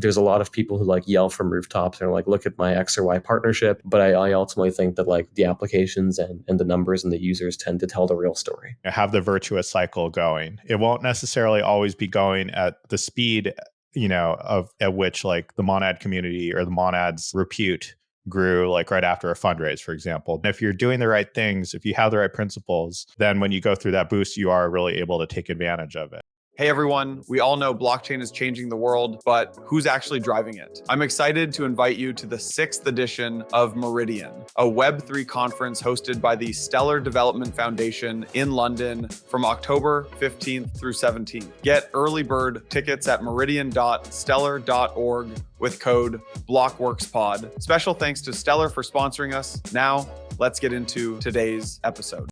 there's a lot of people who like yell from rooftops and are like, look at my X or Y partnership. But I ultimately think that like the applications and the numbers and the users tend to tell the real story. Have the virtuous cycle going. It won't necessarily always be going at the speed, at which like the Monad community or the Monad's repute grew like right after a fundraise, for example. If you're doing the right things, if you have the right principles, then when you go through that boost, you are really able to take advantage of it. Hey everyone, we all know blockchain is changing the world, but who's actually driving it? I'm excited to invite you to the 6th edition of Meridian, a Web3 conference hosted by the Stellar Development Foundation in London from October 15th through 17th. Get early bird tickets at meridian.stellar.org with code BlockWorksPod. Special thanks to Stellar for sponsoring us. Now, let's get into today's episode.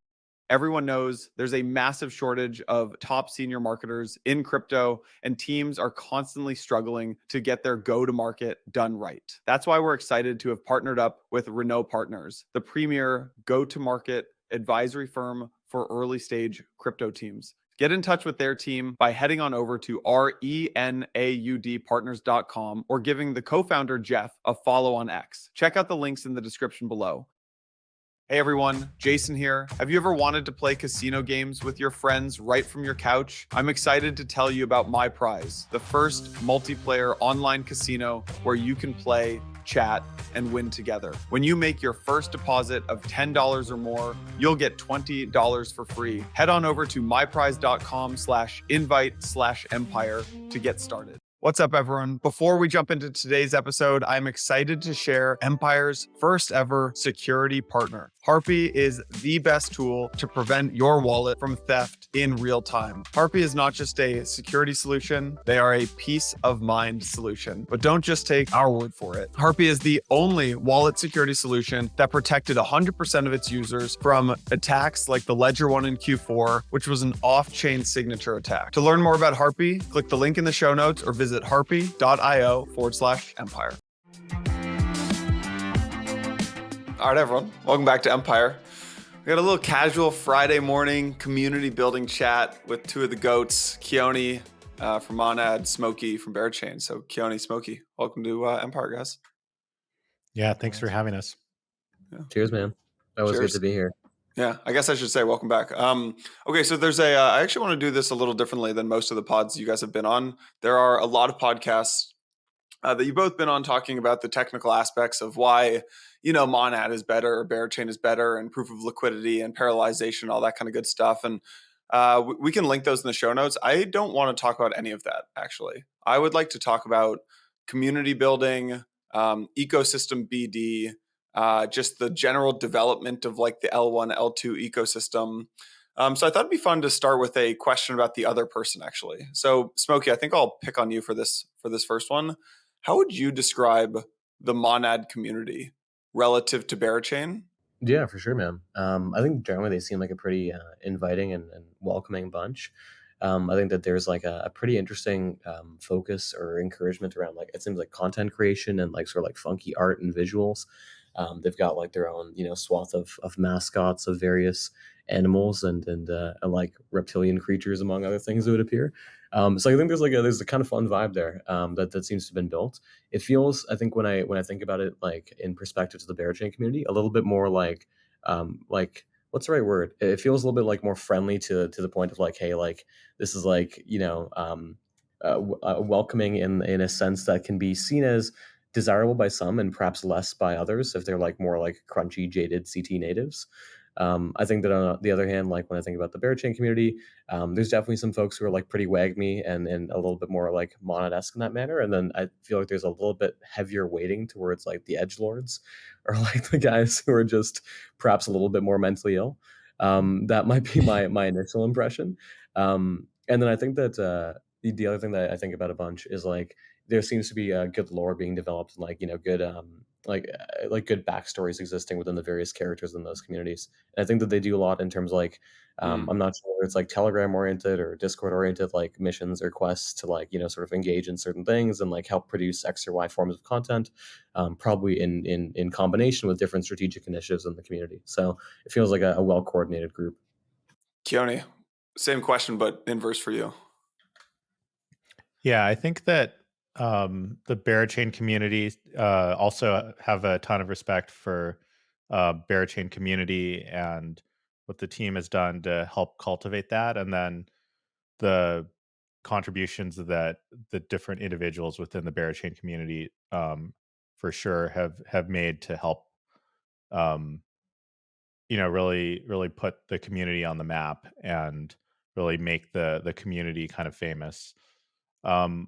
Everyone knows there's a massive shortage of top senior marketers in crypto, and teams are constantly struggling to get their go-to-market done right. That's why we're excited to have partnered up with Renault Partners, the premier go-to-market advisory firm for early-stage crypto teams. Get in touch with their team by heading on over to renaudpartners.com or giving the co-founder Jeff a follow on X. Check out the links in the description below. Hey everyone, Jason here. Have you ever wanted to play casino games with your friends right from your couch? I'm excited to tell you about MyPrize, the first multiplayer online casino where you can play, chat, and win together. When you make your first deposit of $10 or more, you'll get $20 for free. Head on over to myprize.com/invite/empire to get started. What's up, everyone? Before we jump into today's episode, I'm excited to share Empire's first ever security partner. Harpie is the best tool to prevent your wallet from theft in real time. Harpie is not just a security solution, they are a peace of mind solution. But don't just take our word for it. Harpie is the only wallet security solution that protected 100% of its users from attacks like the Ledger one in Q4, which was an off-chain signature attack. To learn more about Harpie, click the link in the show notes or visit harpie.io/empire. All right, everyone. Welcome back to Empire. We got a little casual Friday morning community building chat with two of the goats, Keone from Monad, Smokey from Berachain. So Keone, Smokey, welcome to Empire, guys. Yeah, thanks for having us. Yeah. Cheers, man. That was good to be here. Yeah, I guess I should say welcome back. Okay, so there's I actually want to do this a little differently than most of the pods you guys have been on. There are a lot of podcasts that you've both been on talking about the technical aspects of why, Monad is better or Berachain is better and proof of liquidity and parallelization, all that kind of good stuff. And we can link those in the show notes. I don't want to talk about any of that, actually. I would like to talk about community building, ecosystem BD, just the general development of like the L1, L2 ecosystem. So I thought it'd be fun to start with a question about the other person, actually. So Smokey, I think I'll pick on you for this first one. How would you describe the Monad community relative to Berachain? Yeah, for sure, man. I think generally they seem like a pretty inviting and welcoming bunch. I think that there's like a pretty interesting focus or encouragement around like it seems like content creation and like sort of like funky art and visuals. They've got like their own swath of mascots of various animals and like reptilian creatures among other things that would appear. So I think there's a kind of fun vibe there that seems to have been built. It feels, I think when I think about it like in perspective to the Berachain community, a little bit more like what's the right word? It feels a little bit like more friendly to the point of like, hey, like this is like welcoming in a sense that can be seen as desirable by some and perhaps less by others if they're like more like crunchy, jaded CT natives. I think that on the other hand, like when I think about the Berachain community, there's definitely some folks who are like pretty wagme and a little bit more like Monad-esque in that manner. And then I feel like there's a little bit heavier weighting towards like the edgelords or like the guys who are just perhaps a little bit more mentally ill. That might be my initial impression. And then I think that the other thing that I think about a bunch is like there seems to be a good lore being developed and like good good backstories existing within the various characters in those communities. And I think that they do a lot in terms of like I'm not sure whether it's like Telegram oriented or Discord oriented like missions or quests to like sort of engage in certain things and like help produce X or Y forms of content, probably in combination with different strategic initiatives in the community. So it feels like a well coordinated group. Keone, same question but inverse for you. Yeah, I think that The Berachain community also have a ton of respect for Berachain community and what the team has done to help cultivate that, and then the contributions that the different individuals within the Berachain community for sure have made to help um, really put the community on the map and really make the community kind of famous. Um,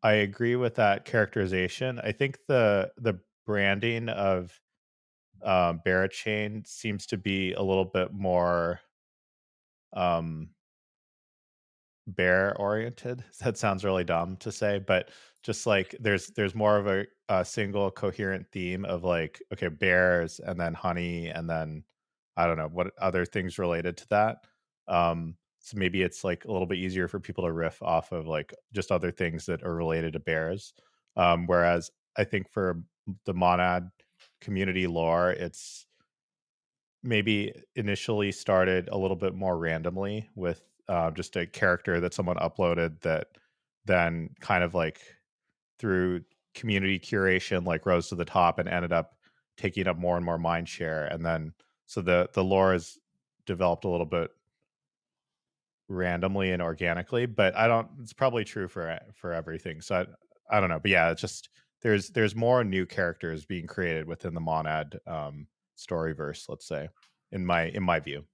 I agree with that characterization. I think the branding of Berachain seems to be a little bit more um, bear oriented. That sounds really dumb to say, but just like there's more of a single coherent theme of like, okay, bears and then honey and then I don't know what other things related to that. So maybe it's like a little bit easier for people to riff off of like just other things that are related to bears. Whereas I think for the monad community lore, it's maybe initially started a little bit more randomly with just a character that someone uploaded that then kind of like through community curation like rose to the top and ended up taking up more and more mind share, and then so the lore has developed a little bit randomly and organically, but I don't it's probably true for everything, so I don't know, but yeah, it's just there's more new characters being created within the monad storyverse, let's say, in my view.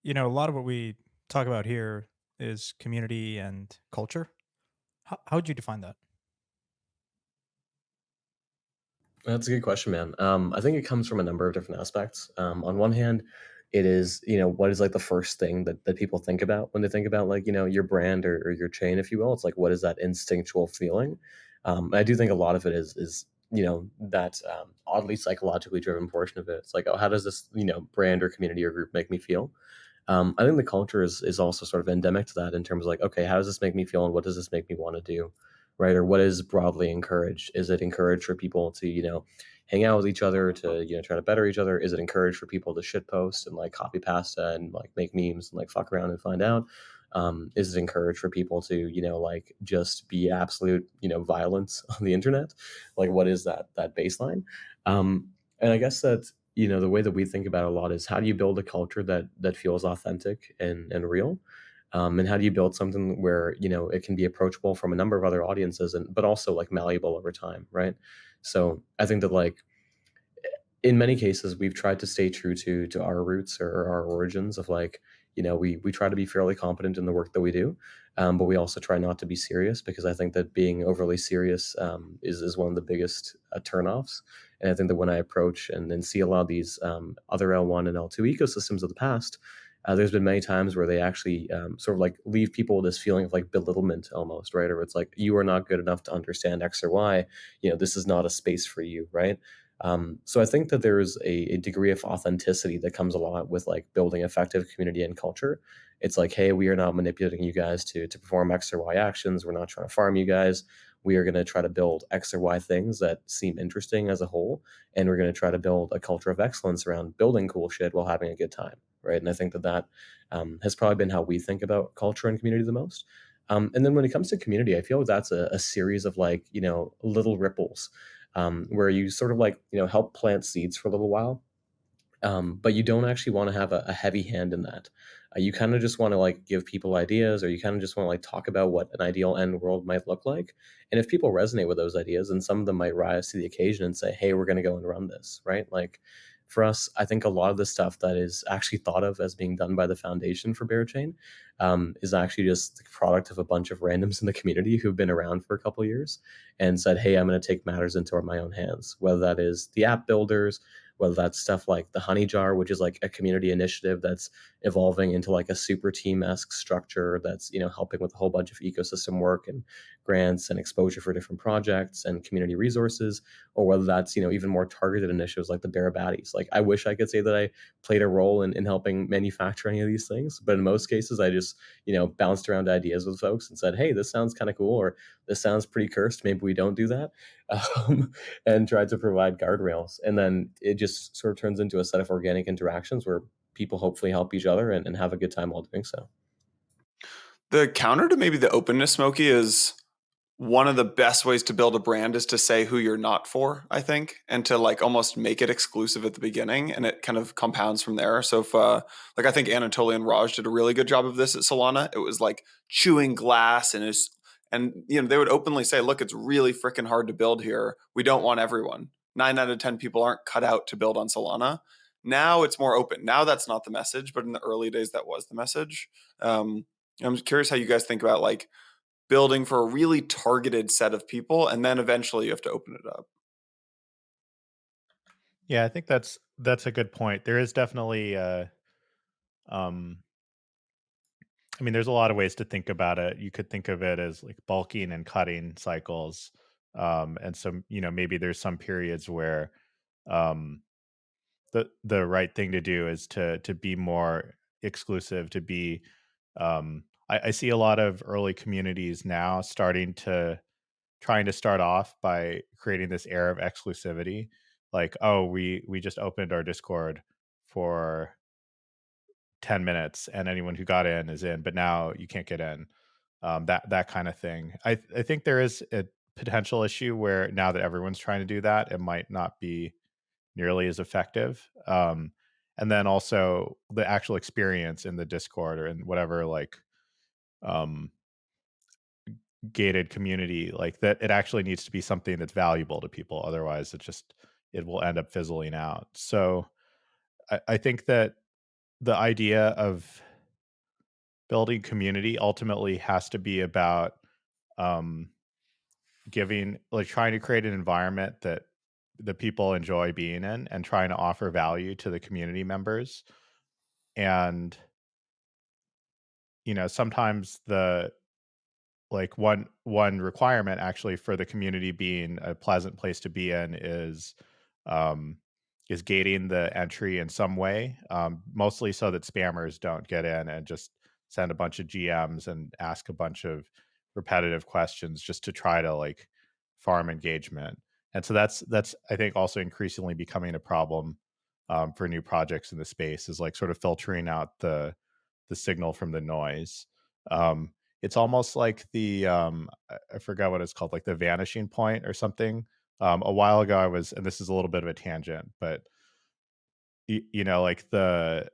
A lot of what we talk about here is community and culture. How would you define that? That's a good question, man. I think it comes from a number of different aspects. On one hand, it is, what is like the first thing that people think about when they think about like, your brand or your chain, if you will. It's like, what is that instinctual feeling? And I do think a lot of it is that oddly psychologically driven portion of it. It's like, oh, how does this, brand or community or group make me feel? I think the culture is also sort of endemic to that in terms of like, okay, how does this make me feel and what does this make me want to do? Right. Or what is broadly encouraged? Is it encouraged for people to, hang out with each other to, try to better each other? Is it encouraged for people to shit post and like copy pasta and like make memes and like fuck around and find out? Is it encouraged for people to, like just be absolute, violence on the internet? Like what is that baseline? And I guess that the way that we think about it a lot is how do you build a culture that feels authentic and real, and how do you build something where it can be approachable from a number of other audiences and but also like malleable over time, right? So I think that like in many cases we've tried to stay true to our roots or our origins of like we try to be fairly competent in the work that we do, but we also try not to be serious because I think that being overly serious is one of the biggest turnoffs. And I think that when I approach and see a lot of these other L1 and L2 ecosystems of the past, there's been many times where they actually sort of like leave people with this feeling of like belittlement almost, right? Or it's like you are not good enough to understand X or Y. This is not a space for you, right? So I think that there is a degree of authenticity that comes along with like building effective community and culture. It's like, hey, we are not manipulating you guys to perform X or Y actions. We're not trying to farm you guys. We are going to try to build X or Y things that seem interesting as a whole, and we're going to try to build a culture of excellence around building cool shit while having a good time, right? And I think that has probably been how we think about culture and community the most. And then when it comes to community, I feel that's a series of like little ripples where you sort of like help plant seeds for a little while, but you don't actually want to have a heavy hand in that. You kind of just want to like give people ideas, or you kind of just want to like talk about what an ideal end world might look like. And if people resonate with those ideas, and some of them might rise to the occasion and say, "Hey, we're going to go and run this," right? Like for us, I think a lot of the stuff that is actually thought of as being done by the foundation for Berachain is actually just the product of a bunch of randoms in the community who've been around for a couple of years and said, "Hey, I'm going to take matters into my own hands," whether that is the app builders, whether that's stuff like the Honey Jar, which is like a community initiative that's evolving into like a super team-esque structure that's helping with a whole bunch of ecosystem work and grants and exposure for different projects and community resources, or whether that's even more targeted initiatives like the Bear Baddies. Like I wish I could say that I played a role in helping manufacture any of these things, but in most cases I just bounced around ideas with folks and said, "Hey, this sounds kind of cool," or "This sounds pretty cursed, maybe we don't do that." And tried to provide guardrails. And then it just sort of turns into a set of organic interactions where people hopefully help each other and have a good time while doing so. The counter to maybe the openness, Smokey, is one of the best ways to build a brand is to say who you're not for, I think, and to like almost make it exclusive at the beginning, and it kind of compounds from there. So if like I think Anatoly and Raj did a really good job of this at Solana. It was like chewing glass and they would openly say, look, it's really freaking hard to build here. We don't want everyone. 9 out of 10 people aren't cut out to build on Solana. Now it's more open. Now that's not the message, but in the early days that was the message. I'm curious how you guys think about like building for a really targeted set of people, and then eventually you have to open it up. Yeah, I think that's a good point. There is definitely um I mean, there's a lot of ways to think about it. You could think of it as like bulking and cutting cycles. And some, maybe there's some periods where um the right thing to do is to be more exclusive, to be I see a lot of early communities now trying to start off by creating this air of exclusivity. Like, oh, we just opened our Discord for 10 minutes and anyone who got in is in, but now you can't get in. That kind of thing. I think there is a potential issue where now that everyone's trying to do that, it might not be nearly as effective. And then also the actual experience in the Discord or in whatever like um, gated community, like that, it actually needs to be something that's valuable to people. Otherwise, it will end up fizzling out. So I think that the idea of building community ultimately has to be about um, giving, like, trying to create an environment that the people enjoy being in and trying to offer value to the community members. And sometimes the like one requirement actually for the community being a pleasant place to be in um is gating the entry in some way, mostly so that spammers don't get in and just send a bunch of GMs and ask a bunch of repetitive questions just to try to like farm engagement. And so that's I think also increasingly becoming a problem for new projects in the space, is like sort of filtering out the signal from the noise. Um, it's almost like I forgot what it's called, like the vanishing point or something. A while ago, and this is a little bit of a tangent, but like the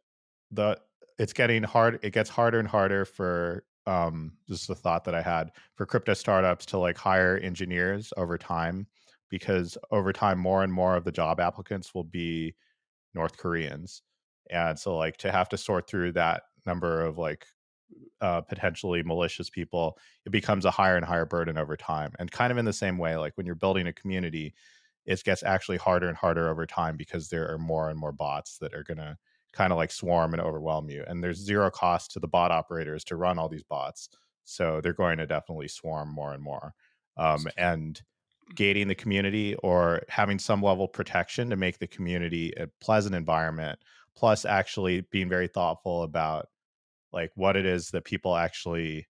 it's getting hard. It gets harder and harder for this is the thought that I had, for crypto startups to like hire engineers over time, because over time more and more of the job applicants will be North Koreans. And so like to have to sort through that number of like potentially malicious people, it becomes a higher and higher burden over time. And kind of in the same way, like when you're building a community, it gets actually harder and harder over time because there are more and more bots that are going to kind of like swarm and overwhelm you. And there's zero cost to the bot operators to run all these bots. So they're going to definitely swarm more and more. And gating the community or having some level of protection to make the community a pleasant environment, plus actually being very thoughtful about like what it is that people actually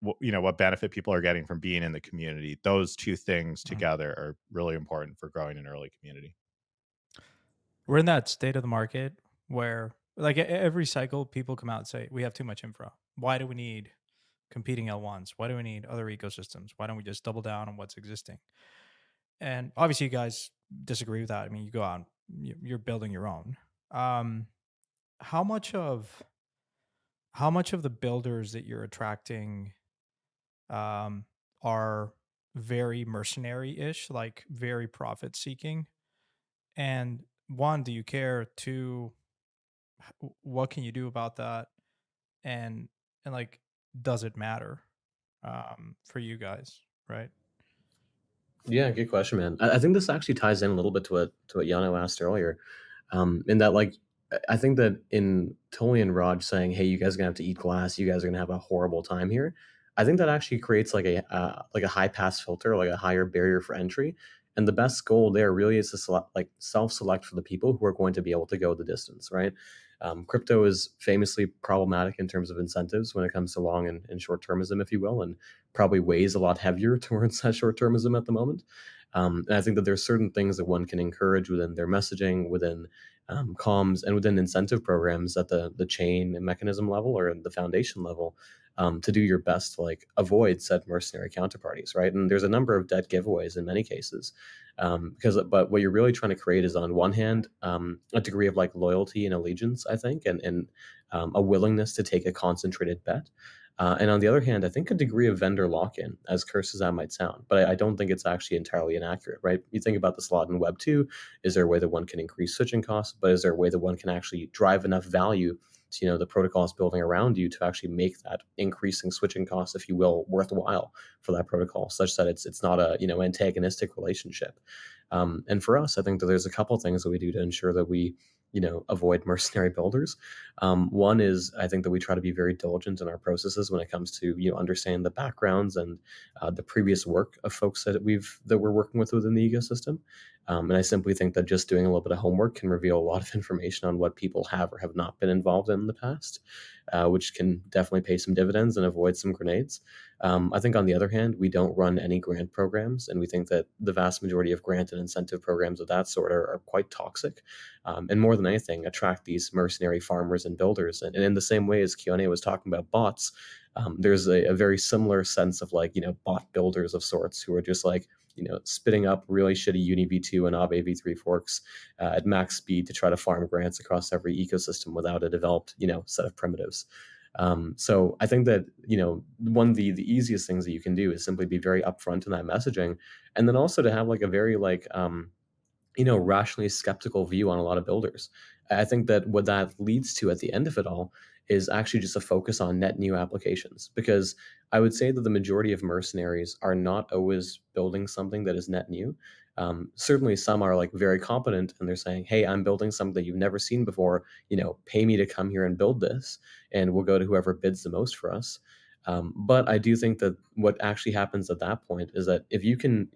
what benefit people are getting from being in the community. Those two things Mhm. together are really important for growing an early community. We're in that state of the market where, like, every cycle, people come out and say, we have too much infra. Why do we need competing L1s? Why do we need other ecosystems? Why don't we just double down on what's existing? And obviously, you guys disagree with that. I mean, you go out, you're building your own. Um, how much of the builders that you're attracting um, are very mercenary-ish, like very profit-seeking? And one, do you care? Two, what can you do about that? And like, does it matter for you guys? Right? Yeah, good question, man. I think this actually ties in a little bit to what Yano asked earlier, in that like I think that in Tony and Raj saying, "Hey, you guys are gonna have to eat glass. You guys are gonna have a horrible time here." I think that actually creates like a high pass filter, like a higher barrier for entry. And the best goal there really is to self-select for the people who are going to be able to go the distance, right? Crypto is famously problematic in terms of incentives when it comes to long and short termism, if you will, and probably weighs a lot heavier towards that short termism at the moment. And I think that there's certain things that one can encourage within their messaging, within comms and within incentive programs at the chain and mechanism level or the foundation level, to do your best to like avoid said mercenary counterparties, right? And there's a number of debt giveaways in many cases, but what you're really trying to create is on one hand a degree of like loyalty and allegiance, I think, and a willingness to take a concentrated bet. And on the other hand, I think a degree of vendor lock-in, as cursed as that might sound, but I don't think it's actually entirely inaccurate, right? You think about this a lot in Web 2. Is there a way that one can increase switching costs? But is there a way that one can actually drive enough value to, the protocols building around you to actually make that increasing switching cost, if you will, worthwhile for that protocol, such that it's not a, antagonistic relationship? And for us, I think that there's a couple things that we do to ensure that we avoid mercenary builders. One is, I think that we try to be very diligent in our processes when it comes to understand the backgrounds and the previous work of folks that we're working with within the ecosystem. And I simply think that just doing a little bit of homework can reveal a lot of information on what people have or have not been involved in the past, which can definitely pay some dividends and avoid some grenades. I think on the other hand, we don't run any grant programs, and we think that the vast majority of grant and incentive programs of that sort are quite toxic, and more than anything, attract these mercenary farmers and builders. And in the same way as Keone was talking about bots, there's a very similar sense of like, bot builders of sorts who are just like, spitting up really shitty Uni v2 and Aave v3 forks at max speed to try to farm grants across every ecosystem without a developed, set of primitives. So I think that, one of the easiest things that you can do is simply be very upfront in that messaging, and then also to have like a very like rationally skeptical view on a lot of builders. I think that what that leads to at the end of it all is actually just a focus on net new applications. Because I would say that the majority of mercenaries are not always building something that is net new. Certainly, some are like very competent and they're saying, "Hey, I'm building something that you've never seen before. Pay me to come here and build this, and we'll go to whoever bids the most for us." But I do think that what actually happens at that point is that if you can,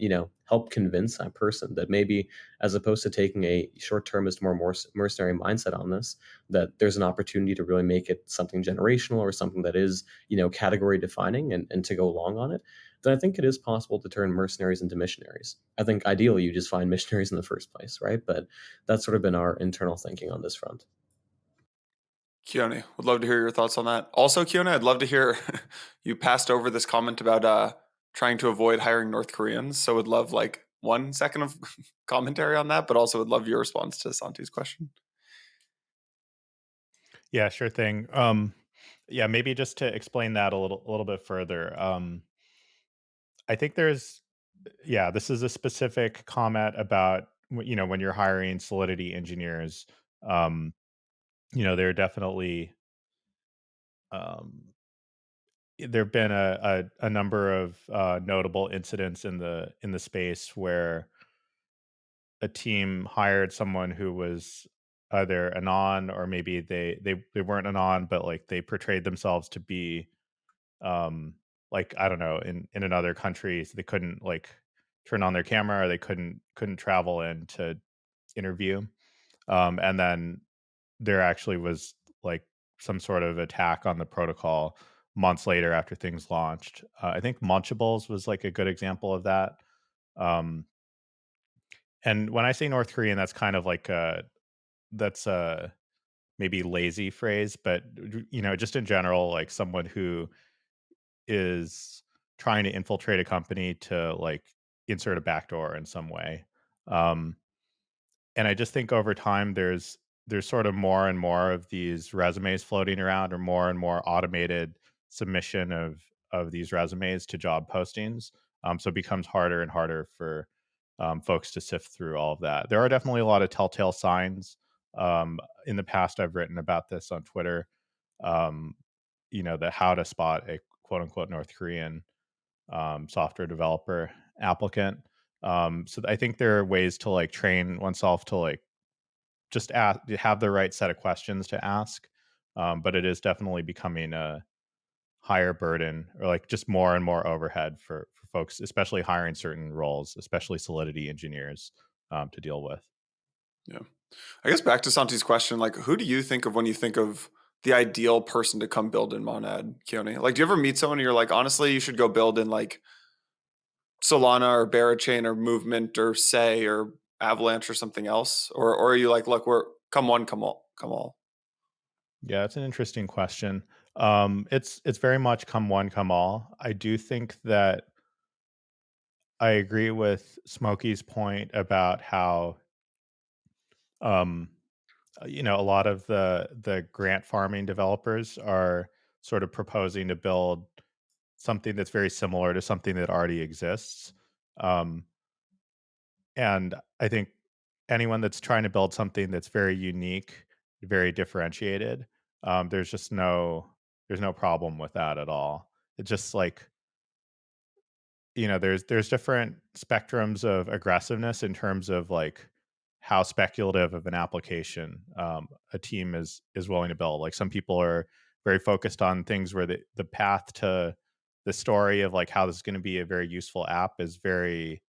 help convince that person that maybe, as opposed to taking a short-termist, more mercenary mindset on this, that there's an opportunity to really make it something generational or something that is, category defining, and to go long on it, then I think it is possible to turn mercenaries into missionaries. I think ideally you just find missionaries in the first place, right? But that's sort of been our internal thinking on this front. Keone, would love to hear your thoughts on that. Also, Keone, I'd love to hear you passed over this comment about trying to avoid hiring North Koreans. So would love like 1 second of commentary on that, but also would love your response to Santi's question. Yeah, sure thing. Yeah, maybe just to explain that a little bit further. I think this is a specific comment about when you're hiring Solidity engineers. Um, there are definitely there have been a number of notable incidents in the space where a team hired someone who was either anon, or maybe they weren't anon, but like they portrayed themselves to be like, I don't know, in another country, so they couldn't like turn on their camera, or they couldn't travel in to interview. And then there actually was like some sort of attack on the protocol months later after things launched. I think Munchables was like a good example of that. Um, and when I say North Korean, that's kind of like that's a maybe lazy phrase, but just in general, like someone who is trying to infiltrate a company to like insert a backdoor in some way. Um, and I just think over time there's sort of more and more of these resumes floating around, or more and more automated submission of these resumes to job postings. So it becomes harder and harder for folks to sift through all of that. There are definitely a lot of telltale signs. In the past, I've written about this on Twitter. Um, that how to spot a quote unquote North Korean software developer applicant. So I think there are ways to like train oneself to like just have the right set of questions to ask. But it is definitely becoming a higher burden, or like just more and more overhead for folks, especially hiring certain roles, especially Solidity engineers, to deal with. Yeah. I guess back to Santi's question, like, who do you think of when you think of the ideal person to come build in Monad, Keone? Like, do you ever meet someone and you're like, honestly, you should go build in like Solana or Berachain or Movement or Say or Avalanche or something else? Or are you like, look, come one, come all, come all? Yeah, it's an interesting question. It's very much come one, come all. I do think that I agree with Smokey's point about how um, a lot of the grant farming developers are sort of proposing to build something that's very similar to something that already exists. Um, and I think anyone that's trying to build something that's very unique, very differentiated, there's just no problem with that at all. It's just like, there's different spectrums of aggressiveness in terms of like how speculative of an application a team is willing to build. Like some people are very focused on things where the path to the story of like how this is going to be a very useful app is very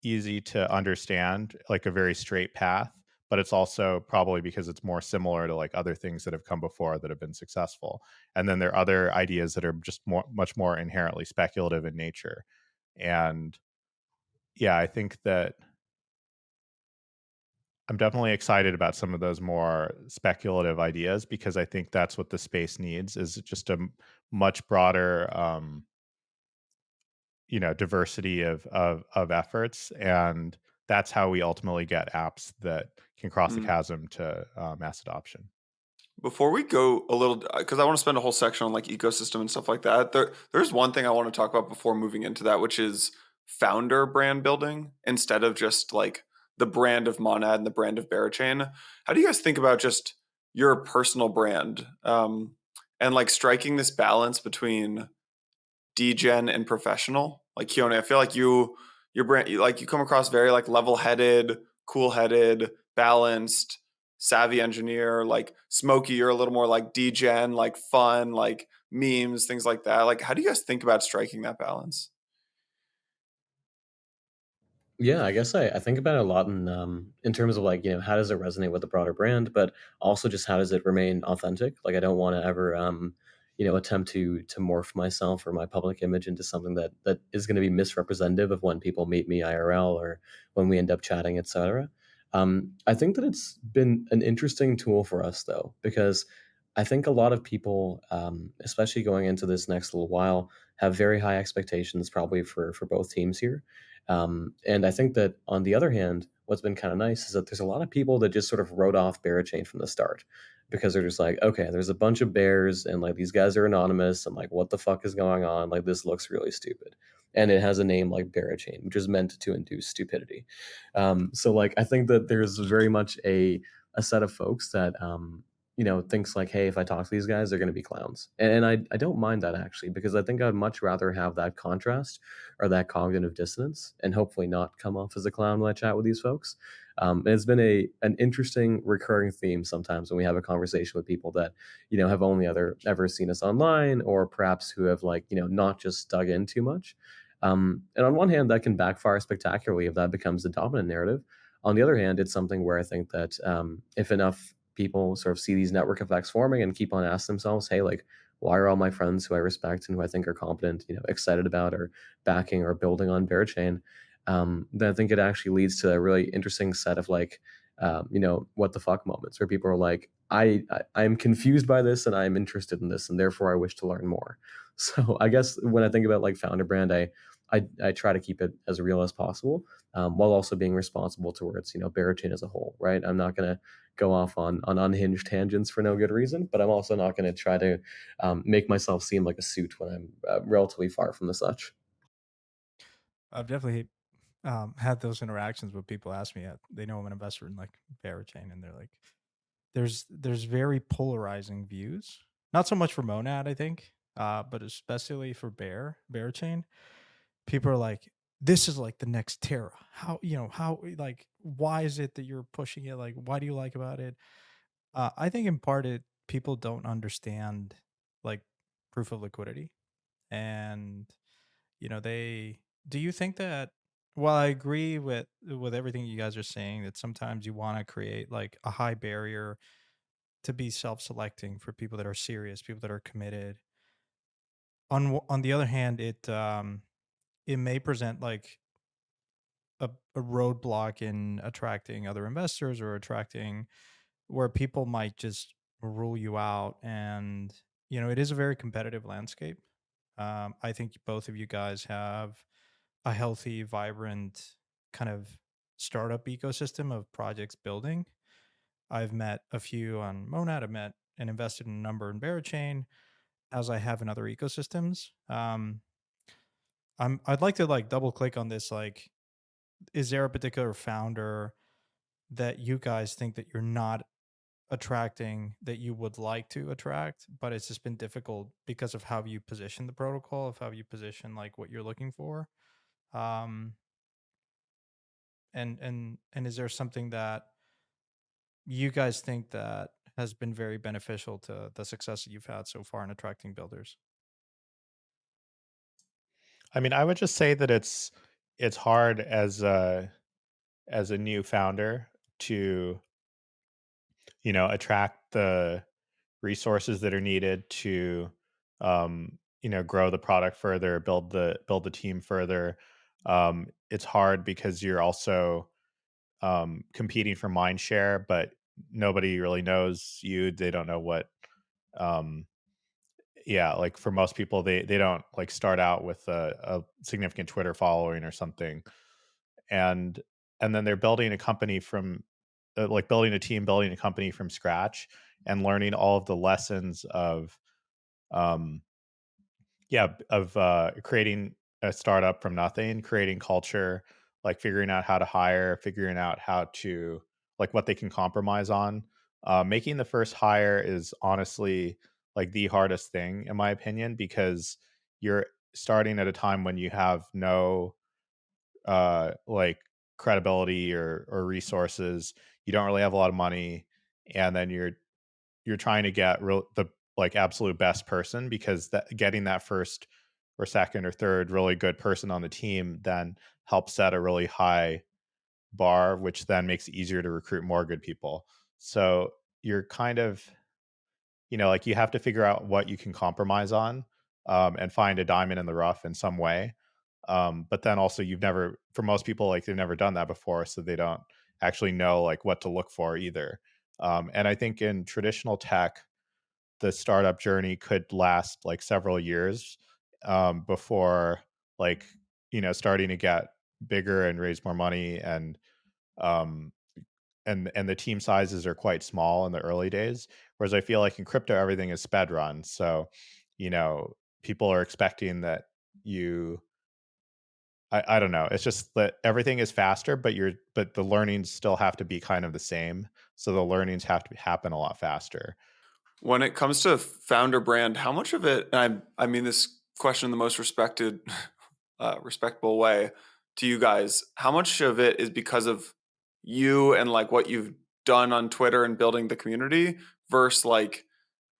easy to understand, like a very straight path, but it's also probably because it's more similar to like other things that have come before that have been successful. And then there are other ideas that are just much more inherently speculative in nature. And yeah, I think that I'm definitely excited about some of those more speculative ideas because I think that's what the space needs is just a much broader diversity of efforts, and that's how we ultimately get apps that can cross the Mm. chasm to mass adoption. Before we go a little, because I want to spend a whole section on like ecosystem and stuff like that. There's one thing I want to talk about before moving into that, which is founder brand building instead of just like the brand of Monad and the brand of Berachain. How do you guys think about just your personal brand, and like striking this balance between degen and professional? Like Keone, I feel like your brand, like you come across very like level-headed, cool-headed, balanced, savvy engineer. Like Smokey, you're a little more like degen, like fun, like memes, things like that. Like, how do you guys think about striking that balance? Yeah, I guess I think about it a lot in terms of like, how does it resonate with the broader brand, but also just how does it remain authentic? Like I don't want to ever attempt to morph myself or my public image into something that is going to be misrepresentative of when people meet me IRL or when we end up chatting, etc. I think that it's been an interesting tool for us though, because I think a lot of people, especially going into this next little while, have very high expectations probably for both teams here. And I think that on the other hand, what's been kind of nice is that there's a lot of people that just sort of wrote off Berachain from the start because they're just like, okay, there's a bunch of bears and like these guys are anonymous and like what the fuck is going on? Like this looks really stupid. And it has a name like Berachain, which is meant to induce stupidity. So like I think that there's very much a set of folks that thinks like, hey, if I talk to these guys, they're going to be clowns. And I don't mind that actually, because I think I'd much rather have that contrast or that cognitive dissonance and hopefully not come off as a clown when I chat with these folks. And it's been an interesting recurring theme sometimes when we have a conversation with people that, have only ever seen us online or perhaps who have like, not just dug in too much. And on one hand, that can backfire spectacularly if that becomes the dominant narrative. On the other hand, it's something where I think that if enough people sort of see these network effects forming and keep on asking themselves, hey, like, why are all my friends who I respect and who I think are competent, excited about or backing or building on Bearchain? Then I think it actually leads to a really interesting set of like, what the fuck moments where people are like, I'm confused by this and I'm interested in this and therefore I wish to learn more. So I guess when I think about like founder brand, I try to keep it as real as possible, while also being responsible towards Berachain as a whole, right? I'm not going to go off on unhinged tangents for no good reason, but I'm also not going to try to make myself seem like a suit when I'm relatively far from the such. I've definitely had those interactions with people ask me, they know I'm an investor in like Berachain, and they're like, there's very polarizing views. Not so much for Monad, I think, but especially for Berachain. People are like, this is like the next Terra. How like why is it that you're pushing it? Like, why do you like about it? I think in part people don't understand like proof of liquidity, and they do you think that, well, I agree with everything you guys are saying, that sometimes you want to create like a high barrier to be self-selecting for people that are serious, people that are committed. On the other hand, it may present like a roadblock in attracting other investors or attracting where people might just rule you out. And, it is a very competitive landscape. I think both of you guys have a healthy, vibrant kind of startup ecosystem of projects building. I've met a few on Monad. I've met and invested in a number in Berachain, as I have in other ecosystems. I'd like to like double click on this. Like, is there a particular founder that you guys think that you're not attracting that you would like to attract, but it's just been difficult because of how you position the protocol, of how you position like what you're looking for? Um, and is there something that you guys think that has been very beneficial to the success that you've had so far in attracting builders? I mean, I would just say that it's hard as a new founder to, attract the resources that are needed to grow the product further, build the team further. It's hard because you're also competing for mind share, but nobody really knows you. They don't know what um yeah, like for most people, they don't like start out with a significant Twitter following or something, and then they're building a company from like building a team, building a company from scratch, and learning all of the lessons of um creating a startup from nothing, creating culture, like figuring out how to hire, figuring out how to like what they can compromise on. Making the first hire is honestly like the hardest thing in my opinion because you're starting at a time when you have no like credibility or resources. You don't really have a lot of money, and then you're trying to get the like absolute best person because getting that first or second or third really good person on the team then helps set a really high bar, which then makes it easier to recruit more good people. So you're kind of, like you have to figure out what you can compromise on, and find a diamond in the rough in some way. But then also for most people, like they've never done that before, so they don't actually know like what to look for either. And I think in traditional tech, the startup journey could last like several years before like starting to get bigger and raise more money, um and the team sizes are quite small in the early days, whereas I feel like in crypto everything is sped run. So you know people are expecting that you I don't know, it's just that everything is faster, but the learnings still have to be kind of the same, so the learnings have to happen a lot faster. When it comes to founder brand, how much of it, and I mean this question in the most respectable way to you guys, how much of it is because of you and like what you've done on Twitter and building the community versus like,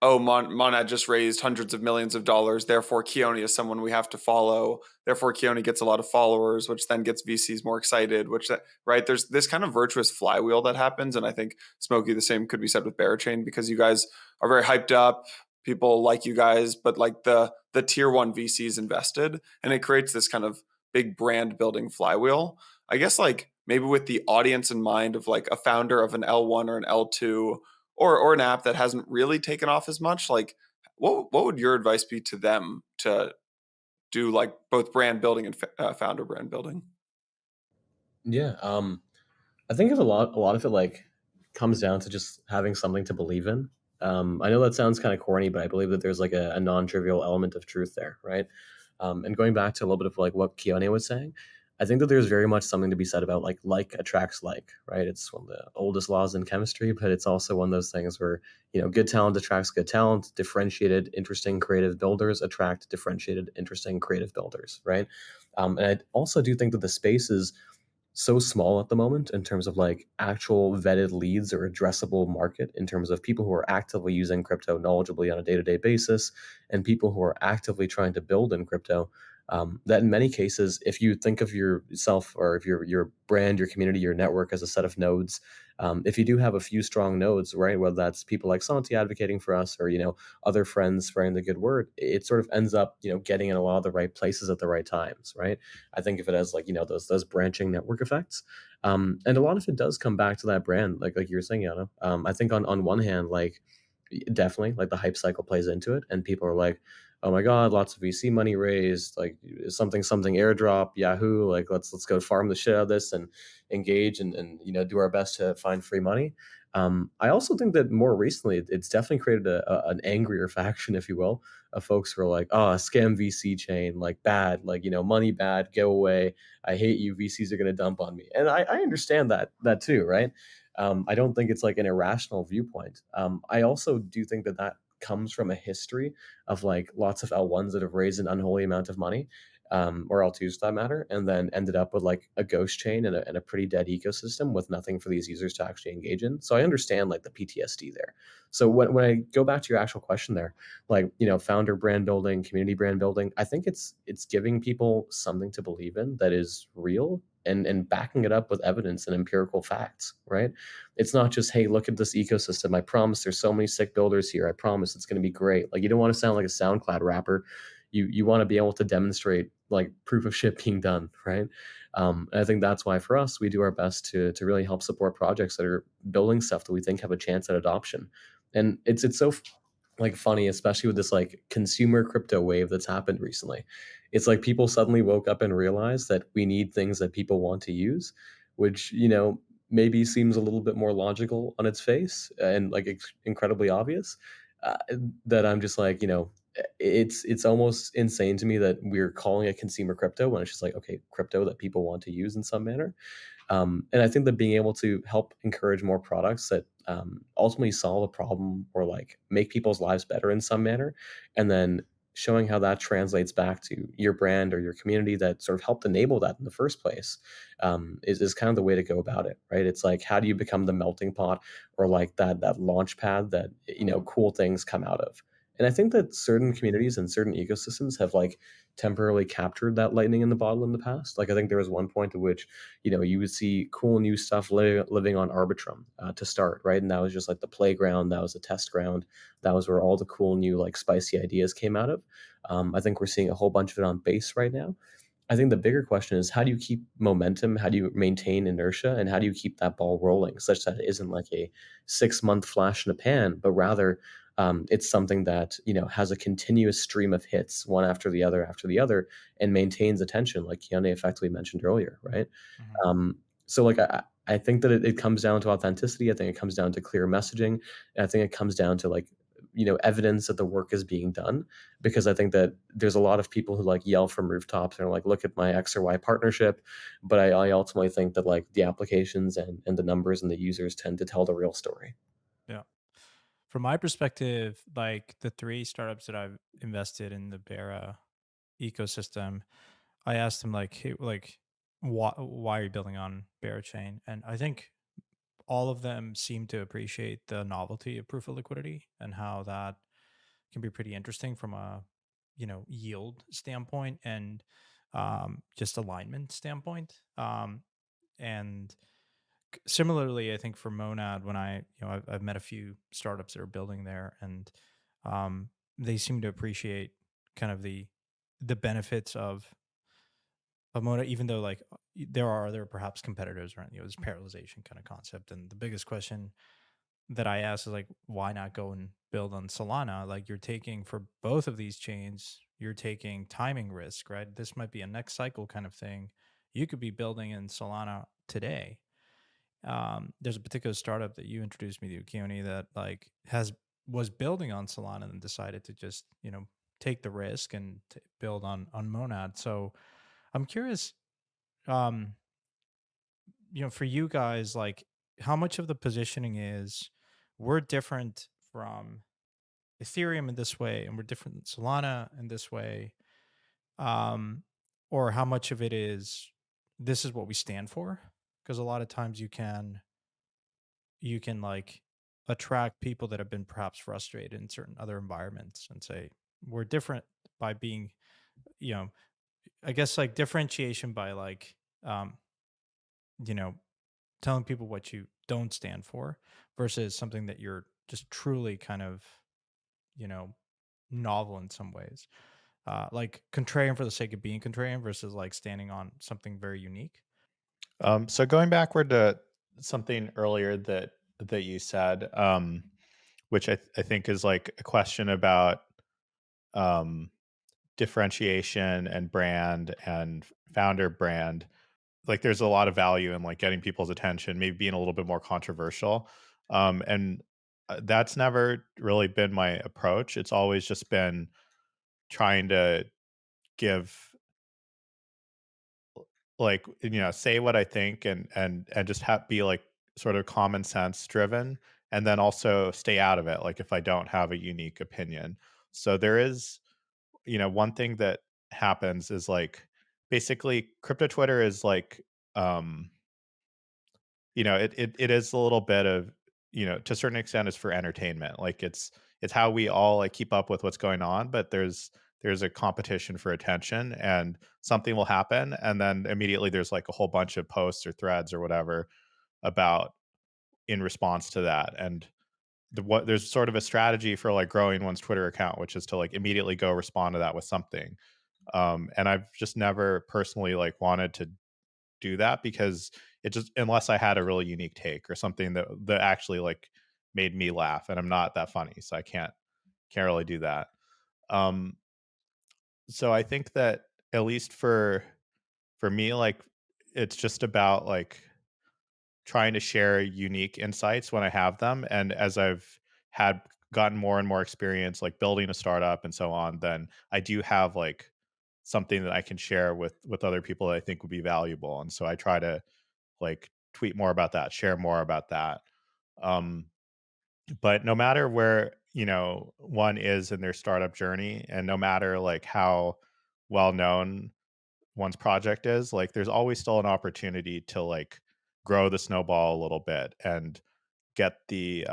oh, Monad just raised hundreds of millions of dollars. Therefore, Keone is someone we have to follow. Therefore, Keone gets a lot of followers, which then gets VCs more excited. Right? There's this kind of virtuous flywheel that happens, and I think Smokey, the same could be said with Berachain because you guys are very hyped up. People like you guys, but like the tier one VCs invested, and it creates this kind of big brand building flywheel. I guess like maybe with the audience in mind of like a founder of an L1 or an L2 or an app that hasn't really taken off as much, like what would your advice be to them to do like both brand building and founder brand building? Yeah, I think of a lot of it like comes down to just having something to believe in. I know that sounds kind of corny, but I believe that there's like a non-trivial element of truth there, right? And going back to a little bit of like what Keone was saying, I think that there's very much something to be said about like attracts like, right? It's one of the oldest laws in chemistry, but it's also one of those things where, good talent attracts good talent. Differentiated, interesting, creative builders attract differentiated, interesting, creative builders, right? And I also do think that the space is so small at the moment in terms of like actual vetted leads or addressable market in terms of people who are actively using crypto knowledgeably on a day-to-day basis and people who are actively trying to build in crypto. That in many cases, if you think of yourself or if your brand, your community, your network as a set of nodes, if you do have a few strong nodes, right, whether that's people like Santi advocating for us or other friends spreading the good word, it sort of ends up getting in a lot of the right places at the right times, right? I think of it as like those branching network effects, and a lot of it does come back to that brand, like you were saying, Yana. I think on one hand, like definitely like the hype cycle plays into it, and people are like, oh my god, lots of VC money raised, like something something airdrop, Yahoo, like let's go farm the shit out of this and engage and do our best to find free money. I also think that more recently it's definitely created an angrier faction, if you will, of folks who are like, oh, scam VC chain, like bad, like money bad, go away, I hate you, VCs are going to dump on me. And I understand that too, right? I don't think it's like an irrational viewpoint. I also do think that comes from a history of like lots of L1s that have raised an unholy amount of money, or L2s for that matter, and then ended up with like a ghost chain and a pretty dead ecosystem with nothing for these users to actually engage in. So I understand like the PTSD there. So when I go back to your actual question there, like founder brand building, community brand building, I think it's giving people something to believe in that is real and backing it up with evidence and empirical facts, right? It's not just, hey, look at this ecosystem. I promise there's so many sick builders here. I promise it's going to be great. Like you don't want to sound like a SoundCloud rapper. You want to be able to demonstrate like proof of shit being done, right? And I think that's why for us we do our best to really help support projects that are building stuff that we think have a chance at adoption. And it's so like funny, especially with this like consumer crypto wave that's happened recently. It's like people suddenly woke up and realized that we need things that people want to use, which maybe seems a little bit more logical on its face and like incredibly obvious. uh, that I'm just like, it's almost insane to me that we're calling it consumer crypto when it's just like, okay, crypto that people want to use in some manner. And I think that being able to help encourage more products that ultimately solve a problem or like make people's lives better in some manner, and then showing how that translates back to your brand or your community that sort of helped enable that in the first place, is kind of the way to go about it, right? It's like, how do you become the melting pot or like that launch pad that cool things come out of? And I think that certain communities and certain ecosystems have like temporarily captured that lightning in the bottle in the past. Like I think there was one point at which you would see cool new stuff living on Arbitrum to start, right? And that was just like the playground, that was the test ground, that was where all the cool new like spicy ideas came out of. I think we're seeing a whole bunch of it on base right now. I think the bigger question is, how do you keep momentum? How do you maintain inertia? And how do you keep that ball rolling such that it isn't like a 6-month flash in a pan, but rather it's something that has a continuous stream of hits, one after the other, and maintains attention, like Keone effectively mentioned earlier, right? Mhm. So like I think that it comes down to authenticity. I think it comes down to clear messaging, and I think it comes down to like evidence that the work is being done. Because I think that there's a lot of people who like yell from rooftops and are like, look at my X or Y partnership, but I ultimately think that like the applications and the numbers and the users tend to tell the real story. Yeah. From my perspective, like the three startups that I've invested in the Bera ecosystem, I asked them like, hey, like, why are you building on Berachain? And I think all of them seem to appreciate the novelty of proof of liquidity and how that can be pretty interesting from a yield standpoint and just alignment standpoint. And similarly, I think for Monad, when I've met a few startups that are building there, and they seem to appreciate kind of the benefits of Monad, even though like there are other perhaps competitors around, this parallelization kind of concept. And the biggest question that I ask is like, why not go and build on Solana? Like you're taking for both of these chains, you're taking timing risk, right? This might be a next cycle kind of thing. You could be building in Solana today. There's a particular startup that you introduced me to, Keone, that like was building on Solana and decided to just take the risk and build on Monad. So I'm curious, um, for you guys, like how much of the positioning is we're different from Ethereum in this way, and we're different than Solana in this way, um, or how much of it is this is what we stand for? Because a lot of times you can like attract people that have been perhaps frustrated in certain other environments and say we're different by being you know I guess like differentiation by like, you know, telling people what you don't stand for versus something that you're just truly kind of, you know, novel in some ways. Like contrarian for the sake of being contrarian versus like standing on something very unique. So going backward to something earlier that you said, which I think is like a question about um, differentiation and brand and founder brand. Like, there's a lot of value in like getting people's attention, maybe being a little bit more controversial, and that's never really been my approach. It's always just been trying to give like, say what I think and just be like sort of common sense driven, and then also stay out of it like if I don't have a unique opinion. So there is, one thing that happens is like basically crypto Twitter is like um it is a little bit of, to a certain extent is for entertainment. Like it's how we all like keep up with what's going on, but there's a competition for attention, and something will happen and then immediately there's like a whole bunch of posts or threads or whatever about in response to that. And there's sort of a strategy for like growing one's Twitter account, which is to like immediately go respond to that with something. And I've just never personally like wanted to do that because it just, unless I had a really unique take or something that actually like made me laugh, and I'm not that funny, so I can't really do that. Um, so I think that at least for me, like it's just about like trying to share unique insights when I have them, and as I've had gotten more and more experience like building a startup and so on, then I do have like something that I can share with other people that I think would be valuable, and so I try to like tweet more about that, share more about that. Um, but no matter where, one is in their startup journey, and no matter like how well known one's project is, like there's always still an opportunity to like grow the snowball a little bit and get the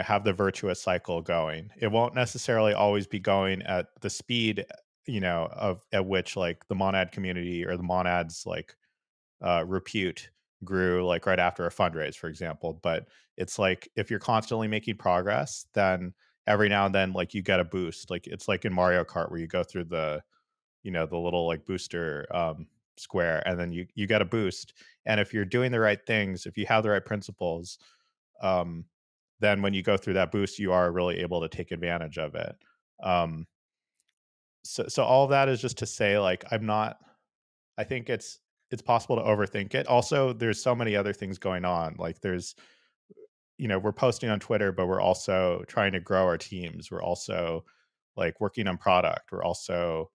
have the virtuous cycle going. It won't necessarily always be going at the speed, of at which like the monad community or the monads like repute grew like right after a fundraise, for example. But it's like if you're constantly making progress, then every now and then like you get a boost. Like it's like in Mario Kart where you go through the little like booster square, and then you get a boost. And if you're doing the right things, if you have the right principles, um, then when you go through that boost, you are really able to take advantage of it. Um, so all of that is just to say, like, I think it's possible to overthink it. Also, there's so many other things going on. Like there's, we're posting on Twitter, but we're also trying to grow our teams. We're also like working on product. We're also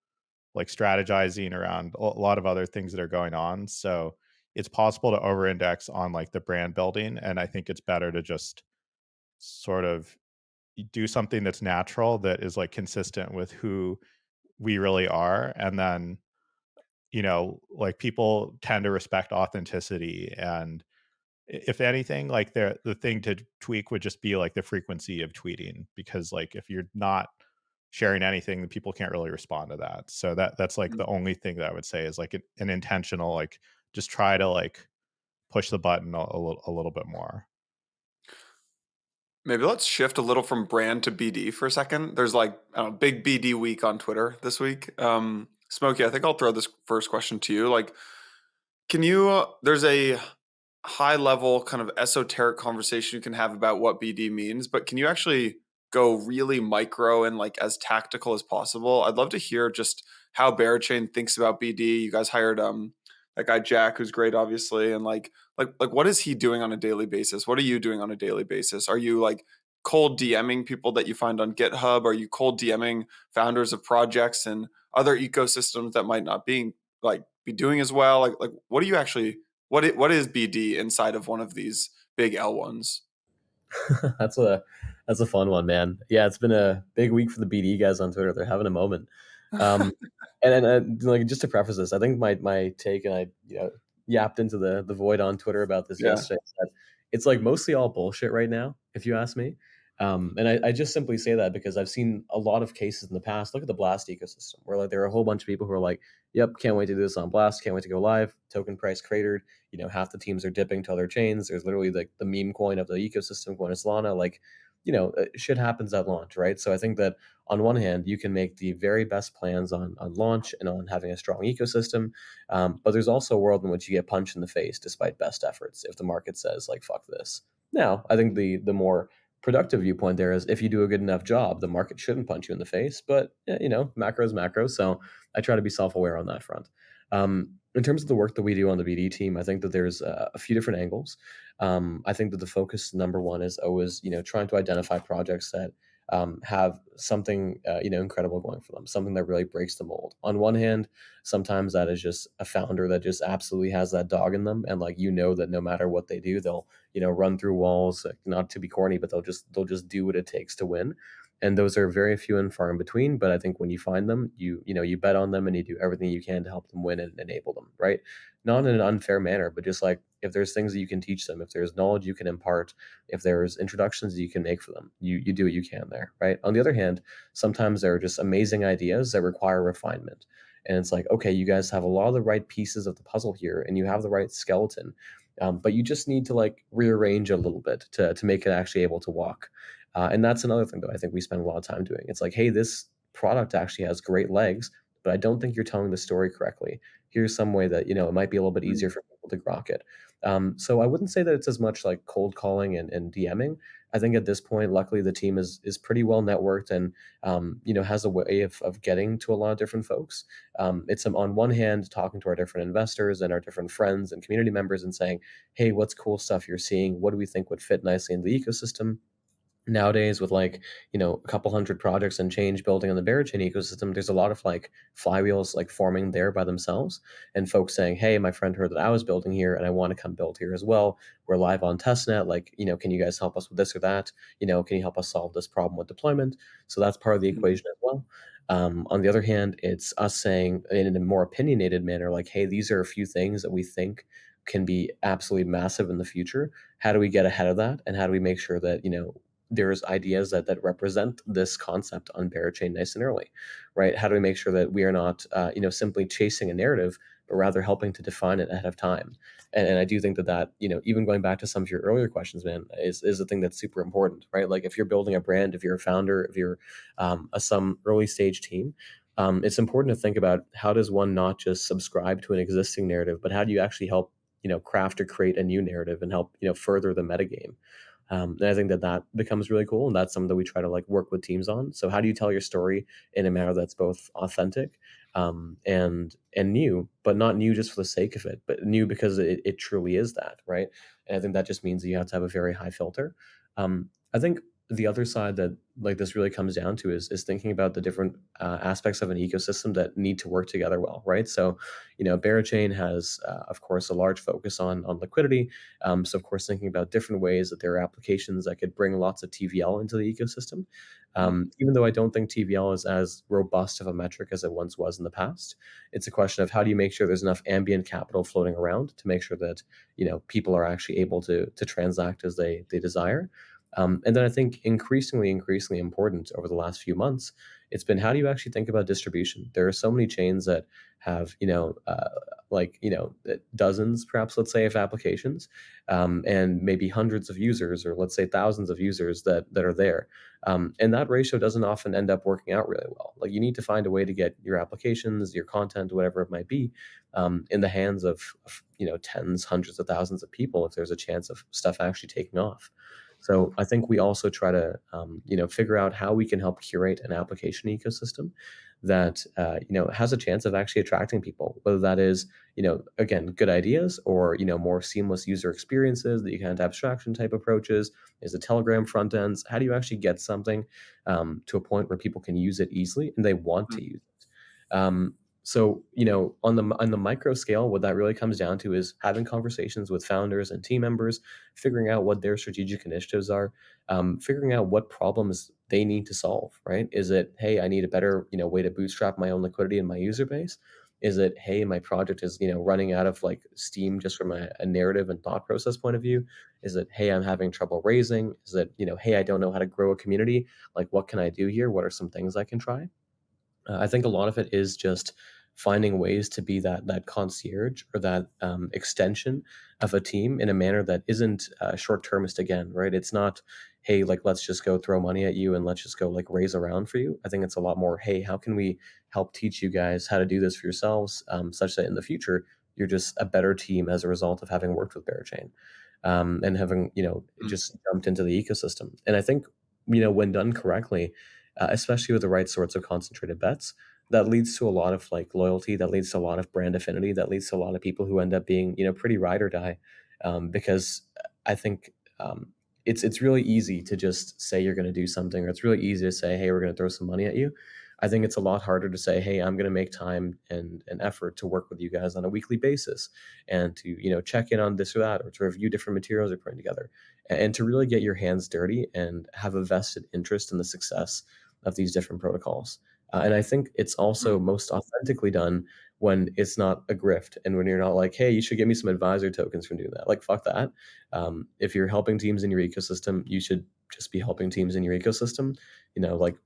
like strategizing around a lot of other things that are going on. So it's possible to over-index on like the brand building, and I think it's better to just sort of do something that's natural, that is like consistent with who we really are, and then like people tend to respect authenticity. And if anything, like the thing to tweak would just be like the frequency of tweeting, because like if you're not sharing anything, then people can't really respond to that. So that's like the only thing that I would say is like an intentional, like just try to like push the button a little bit more. Maybe let's shift a little from brand to BD for a second. There's like I don't know, big BD week on Twitter this week. Smokey, I think I'll throw this first question to you. Like, can you? There's a high level kind of esoteric conversation you can have about what BD means, but can you actually go really micro and like as tactical as possible? I'd love to hear just how Berachain thinks about BD. You guys hired that guy Jack, who's great, obviously, and like what is he doing on a daily basis? What are you doing on a daily basis? Are you like cold DMing people that you find on GitHub? Are you cold DMing founders of projects and other ecosystems that might not be doing as well? Like what are you actually what is BD inside of one of these big L1s? That's a fun one, man. Yeah, it's been a big week for the BD guys on Twitter. They're having a moment. Um, and like just to preface this, I think my take, and I yapped into the void on Twitter about this Yeah. yesterday, is that it's like mostly all bullshit right now, if you ask me. And I just simply say that because I've seen a lot of cases in the past. Look at the Blast ecosystem, where like there are a whole bunch of people who are like, "Yep, can't wait to do this on Blast. Can't wait to go live. Token price cratered. Half the teams are dipping to other chains. There's literally like the meme coin of the ecosystem going to Solana. Like, shit happens at launch, right? So I think that on one hand, you can make the very best plans on launch and on having a strong ecosystem, but there's also a world in which you get punched in the face despite best efforts if the market says like fuck this. Now, I think the more productive viewpoint there is if you do a good enough job, the market shouldn't punch you in the face. But macro is macro, so I try to be self-aware on that front. In terms of the work that we do on the BD team, I think that there's a few different angles. I think that the focus number one is always trying to identify projects that have something incredible going for them, something that really breaks the mold. On one hand, sometimes that is just a founder that just absolutely has that dog in them, and like that no matter what they do, they'll run through walls. Not to be corny, but they'll just do what it takes to win. And those are very few and far in between. But I think when you find them, you bet on them and you do everything you can to help them win and enable them, right? Not in an unfair manner, but just like if there's things that you can teach them, if there's knowledge you can impart, if there's introductions that you can make for them, you do what you can there, right? On the other hand, sometimes there are just amazing ideas that require refinement. And it's like, okay, you guys have a lot of the right pieces of the puzzle here and you have the right skeleton, but you just need to like rearrange a little bit to make it actually able to walk. And that's another thing that I think we spend a lot of time doing. It's like, hey, this product actually has great legs, but I don't think you're telling the story correctly. Here's some way that it might be a little bit easier for people to grok it. So I wouldn't say that it's as much like cold calling and DMing. I think at this point, luckily, the team is pretty well networked and has a way of getting to a lot of different folks. It's on one hand talking to our different investors and our different friends and community members and saying, hey, what's cool stuff you're seeing? What do we think would fit nicely in the ecosystem? Nowadays with like a couple hundred projects and change building on the Berachain ecosystem, there's a lot of like flywheels like forming there by themselves, and folks saying, hey, my friend heard that I was building here and I want to come build here as well. We're live on testnet, like can you guys help us with this or that? Can you help us solve this problem with deployment? So that's part of the equation as well. On the other hand, it's us saying in a more opinionated manner, like, hey, these are a few things that we think can be absolutely massive in the future. How do we get ahead of that, and how do we make sure that there's ideas that represent this concept on Berachain nice and early, right? How do we make sure that we are not, simply chasing a narrative, but rather helping to define it ahead of time? And I do think that even going back to some of your earlier questions, man, is a thing that's super important, right? Like if you're building a brand, if you're a founder, if you're some early stage team, it's important to think about how does one not just subscribe to an existing narrative, but how do you actually help craft or create a new narrative and help further the metagame. And I think that becomes really cool, and that's something that we try to like work with teams on. So how do you tell your story in a manner that's both authentic and new, but not new just for the sake of it, but new because it truly is that, right? And I think that just means that you have to have a very high filter. I think the other side that like this really comes down to is thinking about the different aspects of an ecosystem that need to work together well, right? So, Berachain has, of course, a large focus on liquidity. So, of course, thinking about different ways that there are applications that could bring lots of TVL into the ecosystem. Even though I don't think TVL is as robust of a metric as it once was in the past, it's a question of how do you make sure there's enough ambient capital floating around to make sure that people are actually able to transact as they desire. And then I think increasingly important over the last few months, it's been how do you actually think about distribution? There are so many chains that have, dozens, perhaps, let's say, of applications, and maybe hundreds of users, or let's say thousands of users that are there. And that ratio doesn't often end up working out really well. Like you need to find a way to get your applications, your content, whatever it might be, in the hands of tens, hundreds of thousands of people if there's a chance of stuff actually taking off. So I think we also try to, figure out how we can help curate an application ecosystem that, has a chance of actually attracting people, whether that is, again, good ideas or, more seamless user experiences, that you can have abstraction type approaches. Is a Telegram front ends? How do you actually get something to a point where people can use it easily and they want to use it? So, on the micro scale, what that really comes down to is having conversations with founders and team members, figuring out what their strategic initiatives are, figuring out what problems they need to solve, right? Is it, hey, I need a better, way to bootstrap my own liquidity in my user base? Is it, hey, my project is, running out of like steam just from a narrative and thought process point of view? Is it, hey, I'm having trouble raising? Is it, hey, I don't know how to grow a community? Like, what can I do here? What are some things I can try? I think a lot of it is just finding ways to be that concierge or that extension of a team in a manner that isn't short termist again, right? It's not, hey, like let's just go throw money at you and let's just go like raise around for you. I think it's a lot more, hey, how can we help teach you guys how to do this for yourselves, such that in the future you're just a better team as a result of having worked with Berachain, and having just jumped into the ecosystem. And I think when done correctly, especially with the right sorts of concentrated bets, that leads to a lot of like loyalty, that leads to a lot of brand affinity, that leads to a lot of people who end up being pretty ride or die, because I think it's really easy to just say you're going to do something, or it's really easy to say, hey, we're going to throw some money at you. I think it's a lot harder to say, hey, I'm going to make time and an effort to work with you guys on a weekly basis, and to check in on this or that, or to review different materials you're putting together, and to really get your hands dirty and have a vested interest in the success of these different protocols. And I think it's also most authentically done when it's not a grift, and when you're not like, hey, you should give me some advisor tokens from doing that. Like, fuck that. If you're helping teams in your ecosystem, you should just be helping teams in your ecosystem. Like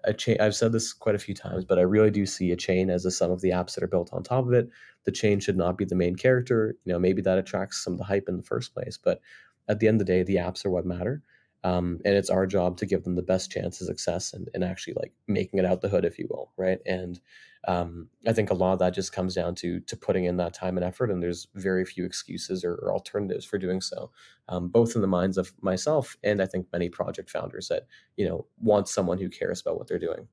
a chain. I've said this quite a few times, but I really do see a chain as the sum of the apps that are built on top of it. The chain should not be the main character. Maybe that attracts some of the hype in the first place, but at the end of the day, the apps are what matter. And it's our job to give them the best chance of success and actually like making it out the hood, if you will, right? And I think a lot of that just comes down to putting in that time and effort, and there's very few excuses or alternatives for doing so, both in the minds of myself and I think many project founders that want someone who cares about what they're doing.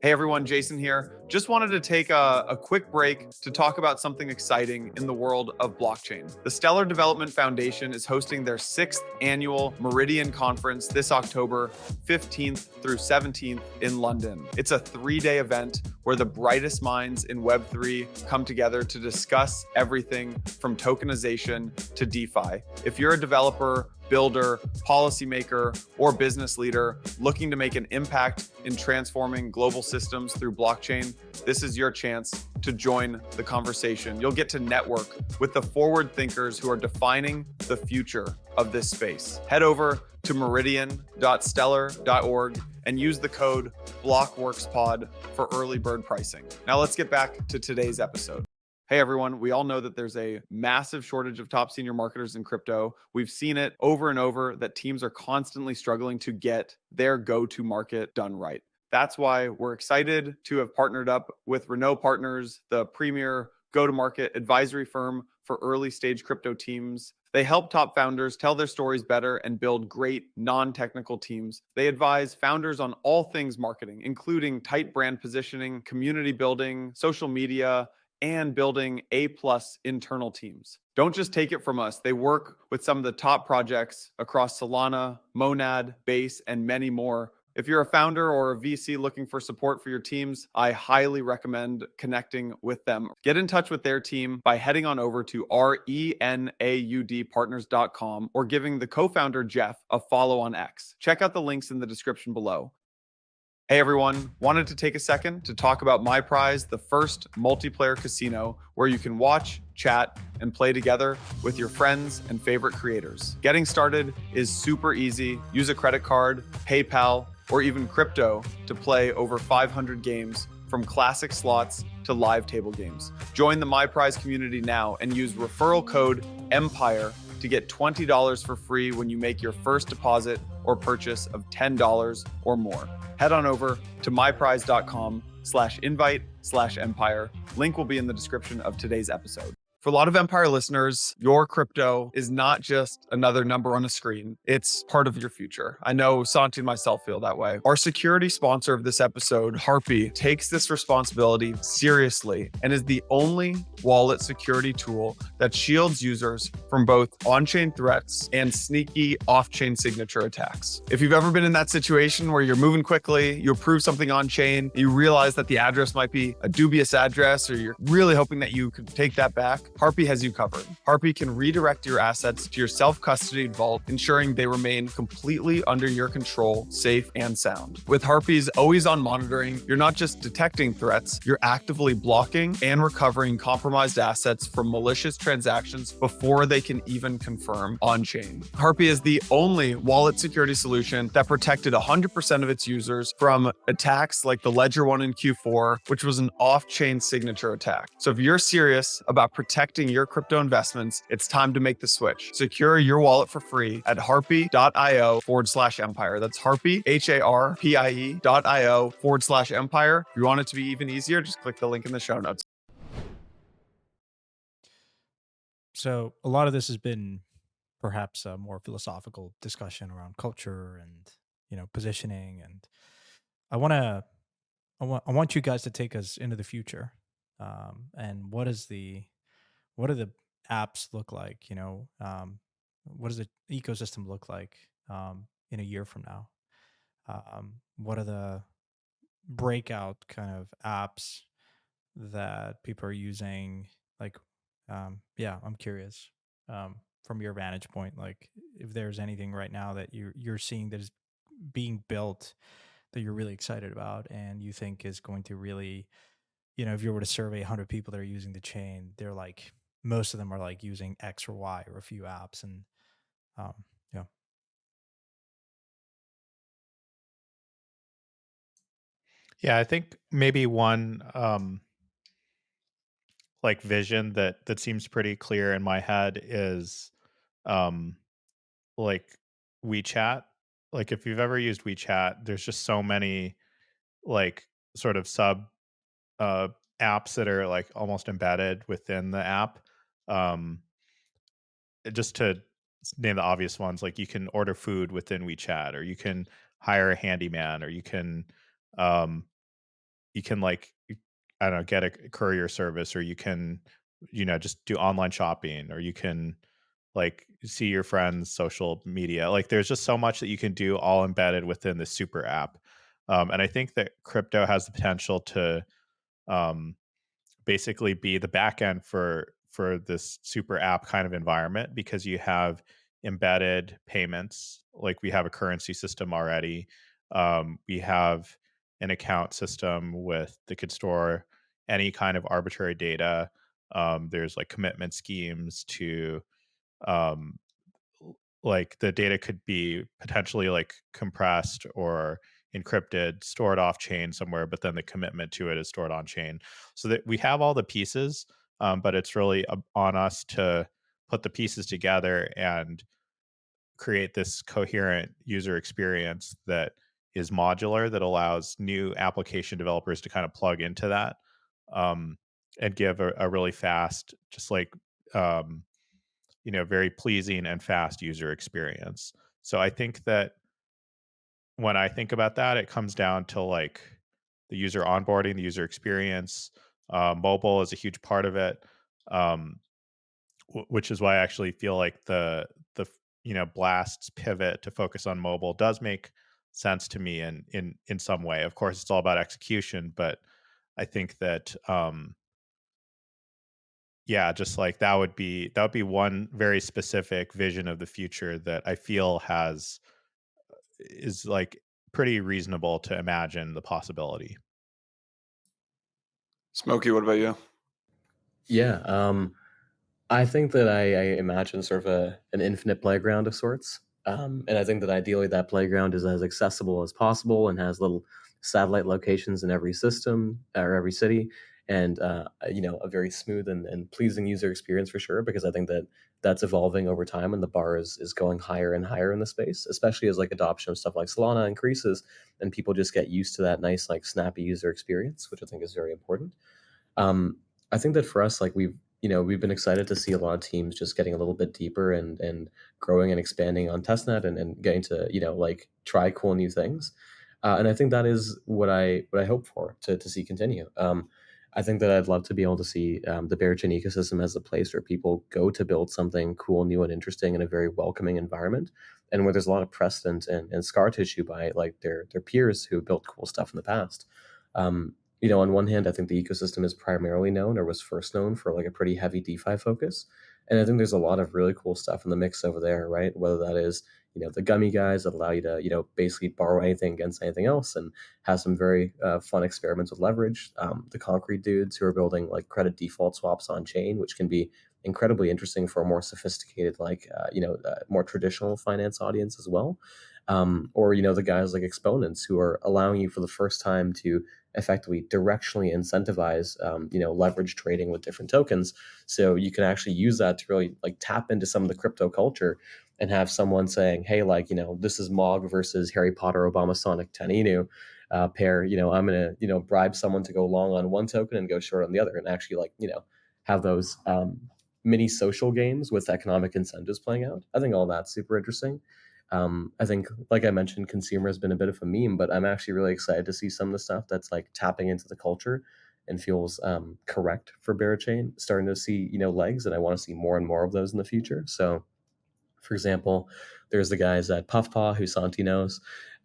Hey everyone, Jason here. Just wanted to take a quick break to talk about something exciting in the world of blockchain. The Stellar Development Foundation is hosting their 6th annual Meridian conference this October 15th through 17th in London. It's a 3-day event where the brightest minds in Web3 come together to discuss everything from tokenization to DeFi. If you're a developer, builder, policymaker, or business leader looking to make an impact in transforming global systems through blockchain, this is your chance to join the conversation. You'll get to network with the forward thinkers who are defining the future of this space. Head over to meridian.stellar.org and use the code BlockWorksPod for early bird pricing. Now let's get back to today's episode. Hey everyone, we all know that there's a massive shortage of top senior marketers in crypto. We've seen it over and over that teams are constantly struggling to get their go-to market done right. That's why we're excited to have partnered up with Renault Partners, the premier go-to-market advisory firm for early stage crypto teams. They help top founders tell their stories better and build great non-technical teams. They advise founders on all things marketing, including tight brand positioning, community building, social media, and building A+ internal teams. Don't just take it from us. They work with some of the top projects across Solana, Monad, Base, and many more. If you're a founder or a VC looking for support for your teams, I highly recommend connecting with them. Get in touch with their team by heading on over to renaudpartners.com or giving the co-founder Jeff a follow on X. Check out the links in the description below. Hey everyone, wanted to take a second to talk about MyPrize, the first multiplayer casino where you can watch, chat, and play together with your friends and favorite creators. Getting started is super easy. Use a credit card, PayPal, or even crypto to play over 500 games, from classic slots to live table games. Join the MyPrize community now and use referral code EMPIRE to get $20 for free when you make your first deposit or purchase of $10 or more. Head on over to myprize.com/invite/empire. Link will be in the description of today's episode. For a lot of Empire listeners, your crypto is not just another number on a screen. It's part of your future. I know Santi and myself feel that way. Our security sponsor of this episode, Harpie, takes this responsibility seriously and is the only wallet security tool that shields users from both on-chain threats and sneaky off-chain signature attacks. If you've ever been in that situation where you're moving quickly, you approve something on-chain, you realize that the address might be a dubious address, or you're really hoping that you could take that back, Harpie has you covered. Harpie can redirect your assets to your self-custodied vault, ensuring they remain completely under your control, safe and sound. With Harpie's always-on monitoring, you're not just detecting threats, you're actively blocking and recovering compromised assets from malicious transactions before they can even confirm on-chain. Harpie is the only wallet security solution that protected 100% of its users from attacks like the Ledger one in Q4, which was an off-chain signature attack. So if you're serious about protecting your crypto investments, it's time to make the switch. Secure your wallet for free at harpie.io/empire. That's Harpie, HARPIE.io/empire. If you want it to be even easier, just click the link in the show notes. So a lot of this has been perhaps a more philosophical discussion around culture and positioning, and I want to I want you guys to take us into the future. And what do the apps look like? What does the ecosystem look like in a year from now? What are the breakout kind of apps that people are using? Like, yeah, I'm curious from your vantage point, like if there's anything right now that you're seeing that is being built that you're really excited about and you think is going to really, if you were to survey 100 people that are using the chain, they're like, most of them are like using X or Y or a few apps. And um, yeah. Yeah, I think maybe one like vision that seems pretty clear in my head is um like WeChat. Like if you've ever used WeChat, there's just so many like sort of sub uh apps that are like almost embedded within the app. Um just to name the obvious ones, like you can order food within WeChat, or you can hire a handyman, or um you can like I don't know, get a courier service, or you can just do online shopping, or you can like see your friends social media. Like there's just so much that you can do all embedded within the super app. And I think that crypto has the potential to um basically be the back end for this super app kind of environment, because you have embedded payments. Like we have a currency system already. We have an account system with that could store any kind of arbitrary data. There's like commitment schemes to um, like the data could be potentially like compressed or encrypted, stored off chain somewhere, but then the commitment to it is stored on chain. So that we have all the pieces, but it's really on us to put the pieces together and create this coherent user experience that is modular, that allows new application developers to kind of plug into that, um, and give a really fast, just like um, very pleasing and fast user experience. So I think that when I think about that, it comes down to like the user onboarding, the user experience. Mobile is a huge part of it, um, which is why I actually feel like the Blast's pivot to focus on mobile does make sense to me in some way. Of course, it's all about execution, but I think that yeah, just like that would be one very specific vision of the future that I feel is like pretty reasonable to imagine the possibility. Smokey, what about you? Yeah, I think that I imagine sort of an infinite playground of sorts. And I think that ideally that playground is as accessible as possible and has little satellite locations in every system or every city, and a very smooth and pleasing user experience for sure. Because I think that that's evolving over time, and the bar is going higher and higher in the space, especially as like adoption of stuff like Solana increases, and people just get used to that nice like snappy user experience, which I think is very important. I think that for us, like we've been excited to see a lot of teams just getting a little bit deeper and growing and expanding on testnet and getting to like try cool new things. And I think that is what I hope for to see continue. I think that I'd love to be able to see the Berachain ecosystem as a place where people go to build something cool, new, and interesting in a very welcoming environment, and where there's a lot of precedent and scar tissue by like their peers who built cool stuff in the past. On one hand, I think the ecosystem is primarily known or was first known for like a pretty heavy DeFi focus. And I think there's a lot of really cool stuff in the mix over there, right? Whether that is, the gummy guys that allow you to, basically borrow anything against anything else and have some very fun experiments with leverage. The concrete dudes who are building like credit default swaps on chain, which can be incredibly interesting for a more sophisticated, like, more traditional finance audience as well. Or, the guys like exponents who are allowing you for the first time to effectively directionally incentivize leverage trading with different tokens, so you can actually use that to really like tap into some of the crypto culture and have someone saying, hey, like, this is Mog versus Harry Potter Obama Sonic Teninu pair. I'm gonna bribe someone to go long on one token and go short on the other, and actually like have those mini social games with economic incentives playing out. I think all that's super interesting. I think, like I mentioned, consumer has been a bit of a meme, but I'm actually really excited to see some of the stuff that's like tapping into the culture and feels correct for Berachain starting to see legs, and I want to see more and more of those in the future. So, for example, there's the guys at Puffpaw who Santi knows,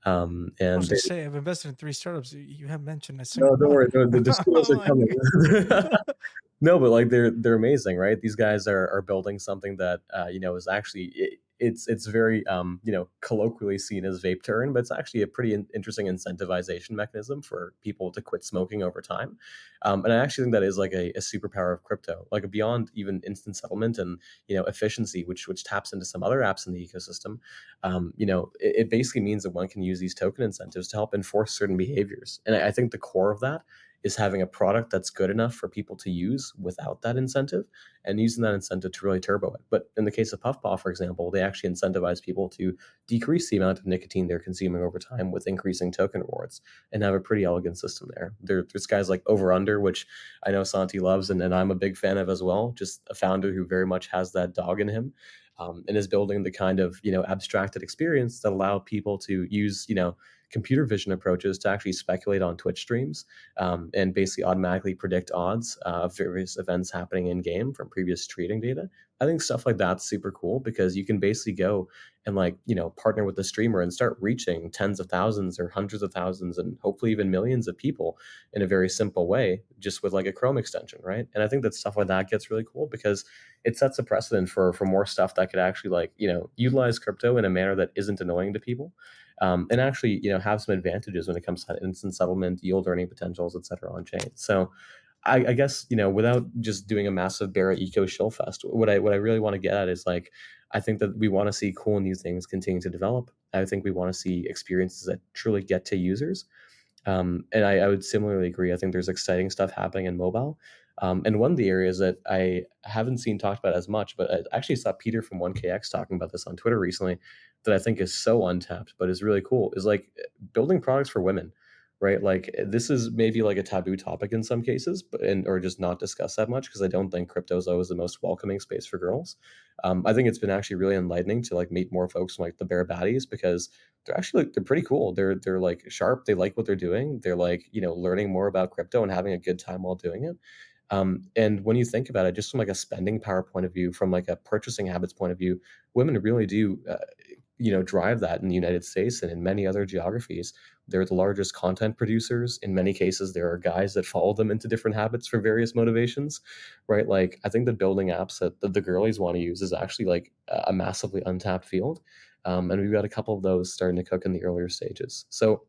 I and was gonna they say I've invested in 3 startups. You haven't mentioned a no, single don't worry, one. the schools I'm are like, coming. No, but like they're amazing, right? These guys are building something that is actually it's very colloquially seen as vape turn, but it's actually a pretty interesting incentivization mechanism for people to quit smoking over time. And I actually think that is like a superpower of crypto, like beyond even instant settlement and efficiency, which taps into some other apps in the ecosystem. It basically means that one can use these token incentives to help enforce certain behaviors, and I think the core of that is having a product that's good enough for people to use without that incentive and using that incentive to really turbo it. But in the case of Puffball, for example, they actually incentivize people to decrease the amount of nicotine they're consuming over time with increasing token rewards and have a pretty elegant system there. There's guys like Over Under, which I know Santi loves and I'm a big fan of as well, just a founder who very much has that dog in him. And is building the kind of abstracted experience that allow people to use computer vision approaches to actually speculate on Twitch streams and basically automatically predict odds of various events happening in game from previous trading data. I think stuff like that's super cool because you can basically go and like partner with the streamer and start reaching tens of thousands or hundreds of thousands and hopefully even millions of people in a very simple way just with like a Chrome extension, right? And I think that stuff like that gets really cool because it sets a precedent for more stuff that could actually like utilize crypto in a manner that isn't annoying to people, and actually have some advantages when it comes to instant settlement, yield earning potentials, et cetera, on chain. So I guess without just doing a massive Barra eco shill fest, what I really want to get at is like I think that we want to see cool new things continue to develop. I think we want to see experiences that truly get to users. And I would similarly agree. I think there's exciting stuff happening in mobile. And one of the areas that I haven't seen talked about as much, but I actually saw Peter from 1KX talking about this on Twitter recently, that I think is so untapped, but is really cool, is like building products for women, right? Like this is maybe like a taboo topic in some cases, but or just not discussed that much because I don't think crypto is always the most welcoming space for girls. I think it's been actually really enlightening to like meet more folks from like the Bear Baddies because they're actually like, they're pretty cool. They're like sharp. They like what they're doing. They're like learning more about crypto and having a good time while doing it. And when you think about it, just from like a spending power point of view, from like a purchasing habits point of view, women really do drive that in the United States and in many other geographies. They're the largest content producers. In many cases, there are guys that follow them into different habits for various motivations, right? Like I think that building apps that the girlies want to use is actually like a massively untapped field. And we've got a couple of those starting to cook in the earlier stages. So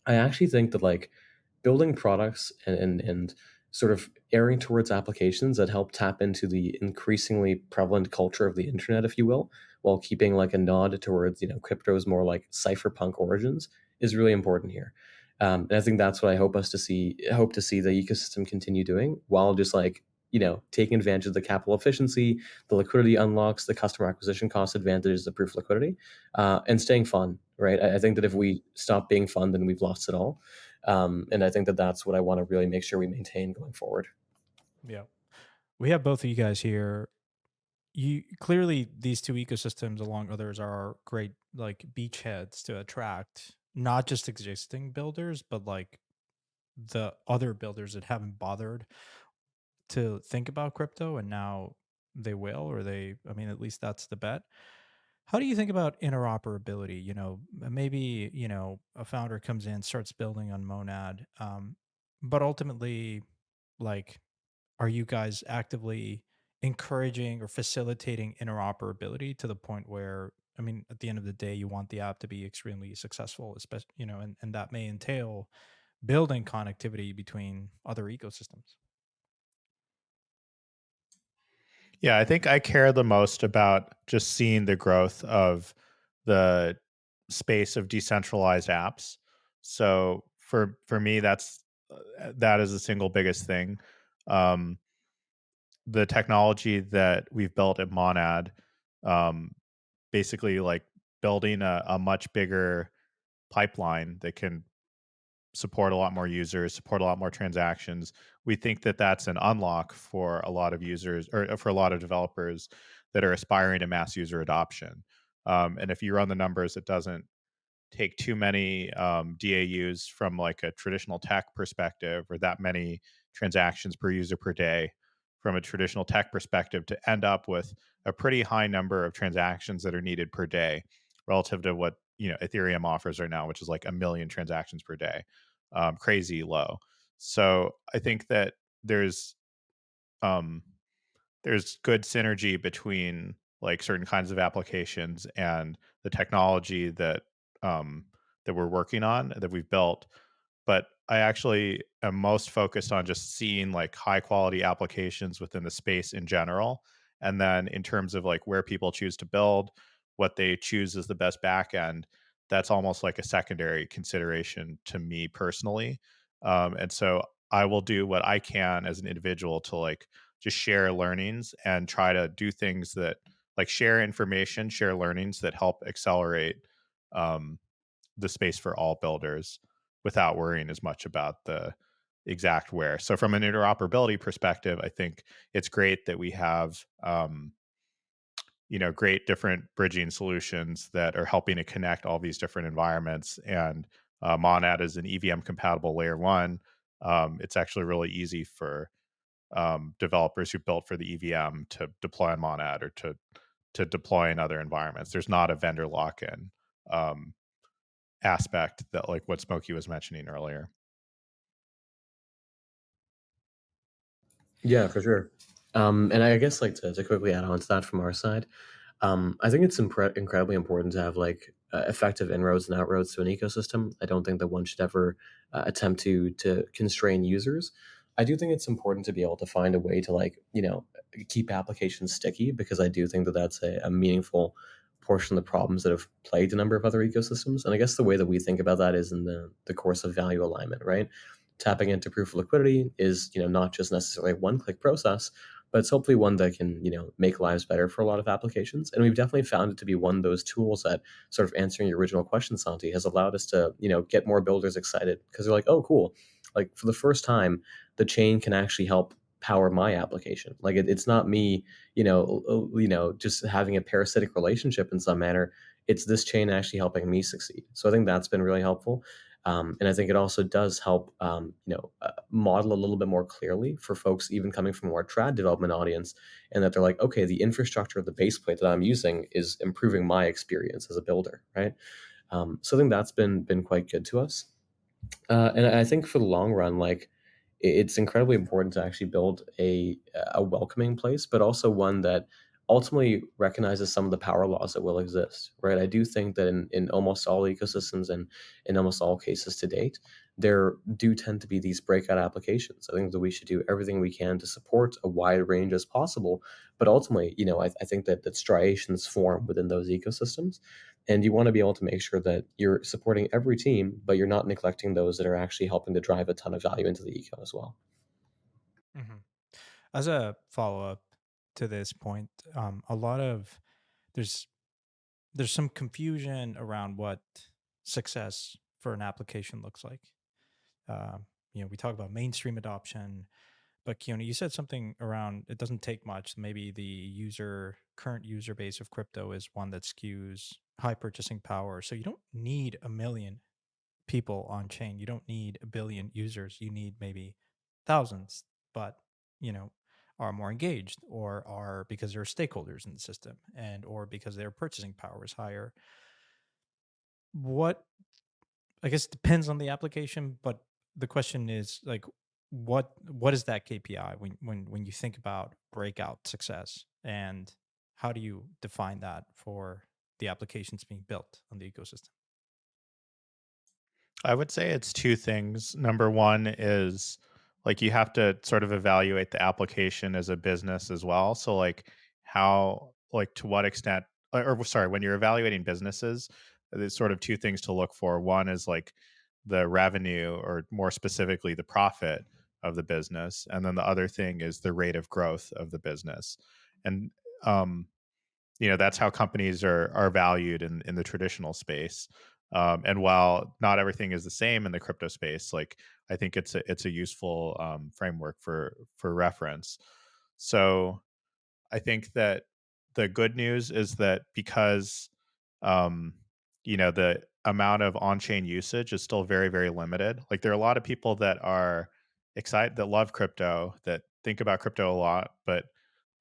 I actually think that like building products and sort of erring towards applications that help tap into the increasingly prevalent culture of the internet, if you will, while keeping like a nod towards crypto's more like cypherpunk origins is really important here. And I think that's what I hope to see the ecosystem continue doing while just like taking advantage of the capital efficiency, the liquidity unlocks, the customer acquisition cost advantages of proof liquidity, and staying fun, right? I think that if we stop being fun, then we've lost it all. And I think that that's what I want to really make sure we maintain going forward. yeah, we have both of you guys here. You clearly these two ecosystems, along others, are great like beachheads to attract not just existing builders, but like the other builders that haven't bothered to think about crypto and now they will, or I mean, at least that's the bet. How do you think about interoperability? Maybe, a founder comes in, starts building on Monad. But ultimately, like, are you guys actively encouraging or facilitating interoperability to the point where, I mean, at the end of the day, you want the app to be extremely successful, especially, and that may entail building connectivity between other ecosystems. Yeah, I think I care the most about just seeing the growth of the space of decentralized apps. So for me, that is the single biggest thing. Um, the technology that we've built at Monad, um, basically like building a much bigger pipeline that can support a lot more users, support a lot more transactions. We think that that's an unlock for a lot of users or for a lot of developers that are aspiring to mass user adoption. And if you run the numbers, it doesn't take too many DAUs from like a traditional tech perspective or that many transactions per user per day from a traditional tech perspective to end up with a pretty high number of transactions that are needed per day relative to what Ethereum offers right now, which is like a million transactions per day. Crazy low. So I think that um, there's good synergy between like certain kinds of applications and the technology um, that we're working on that we've built. But I actually am most focused on just seeing like high quality applications within the space in general. And then in terms of like where people choose to build, what they choose as the best backend, that's almost like a secondary consideration to me personally. And so I will do what I can as an individual to like just share learnings and try to do things that like share information, share learnings that help accelerate um, the space for all builders without worrying as much about the exact where. So from an interoperability perspective, I think it's great that we have great different bridging solutions that are helping to connect all these different environments. And Monad is an EVM compatible layer one. It's actually really easy for developers who built for the EVM to deploy on Monad or to deploy in other environments. There's not a vendor lock-in um, aspect that like what Smokey was mentioning earlier. Yeah, for sure. And I guess like to quickly add on to that from our side, I think it's incredibly important to have like effective inroads and outroads to an ecosystem. I don't think that one should ever attempt to constrain users. I do think it's important to be able to find a way to like keep applications sticky, because I do think that that's a meaningful portion of the problems that have plagued a number of other ecosystems. And I guess the way that we think about that is in the course of value alignment, right? Tapping into proof of liquidity is not just necessarily a one-click process, but it's hopefully one that can make lives better for a lot of applications. And we've definitely found it to be one of those tools that, sort of answering your original question, Santi, has allowed us to get more builders excited, because they're like, oh cool, like for the first time the chain can actually help power my application. Like it's not me just having a parasitic relationship in some manner. It's this chain actually helping me succeed. So I think that's been really helpful. And I think it also does help, model a little bit more clearly for folks even coming from a more trad development audience, and that they're like, okay, the infrastructure, the base plate that I'm using is improving my experience as a builder, right? So I think that's been quite good to us. And I think for the long run, like it's incredibly important to actually build a welcoming place, but also one that ultimately recognizes some of the power laws that will exist, right? I do think that in almost all ecosystems and in almost all cases to date, there do tend to be these breakout applications. I think that we should do everything we can to support a wide range as possible, but ultimately, I think that striations form within those ecosystems, and you want to be able to make sure that you're supporting every team, but you're not neglecting those that are actually helping to drive a ton of value into the eco as well. Mhm. As a follow up to this point, a lot of there's there's some confusion around what success for an application looks like. We talk about mainstream adoption, but Keone, you said something around it doesn't take much. Maybe the current user base of crypto is one that skews high purchasing power. So you don't need a million people on chain. You don't need a billion users. You need maybe thousands, but you know, are more engaged or are because they're stakeholders in the system and or because their purchasing power is higher. What I guess depends on the application, but the question is like, what is that KPI when you think about breakout success, and how do you define that for the applications being built on the ecosystem? I would say it's two things. Number one is like you have to sort of evaluate the application as a business as well. So like how like to what extent or sorry, when you're evaluating businesses, there's sort of two things to look for. One is like the revenue or more specifically the profit of the business. And then the other thing is the rate of growth of the business. And um that's how companies are valued in the traditional space. And while not everything is the same in the crypto space, like I think it's a useful framework for reference. So I think that the good news is that because um, the amount of on-chain usage is still very, very limited. Like there are a lot of people that are excited that love crypto, that think about crypto a lot, but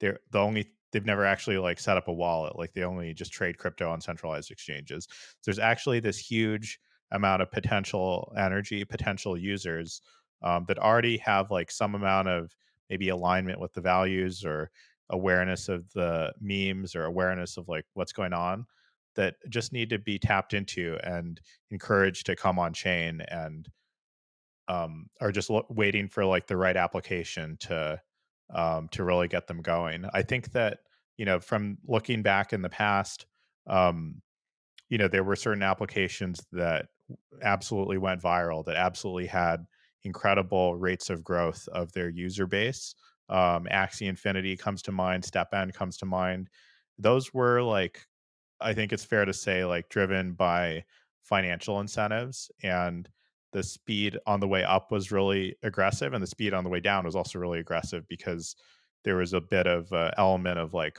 they've never actually like set up a wallet. Like they only just trade crypto on centralized exchanges. So there's actually this huge amount of potential users that already have like some amount of maybe alignment with the values or awareness of the memes or awareness of like what's going on that just need to be tapped into and encouraged to come on chain and are just waiting for like the right application to really get them going. I think that from looking back in the past, um, there were certain applications that absolutely went viral, that absolutely had incredible rates of growth of their user base. Axie Infinity comes to mind, StepN comes to mind. Those were like, I think it's fair to say, like driven by financial incentives, and the speed on the way up was really aggressive, and the speed on the way down was also really aggressive because there was a bit of element of like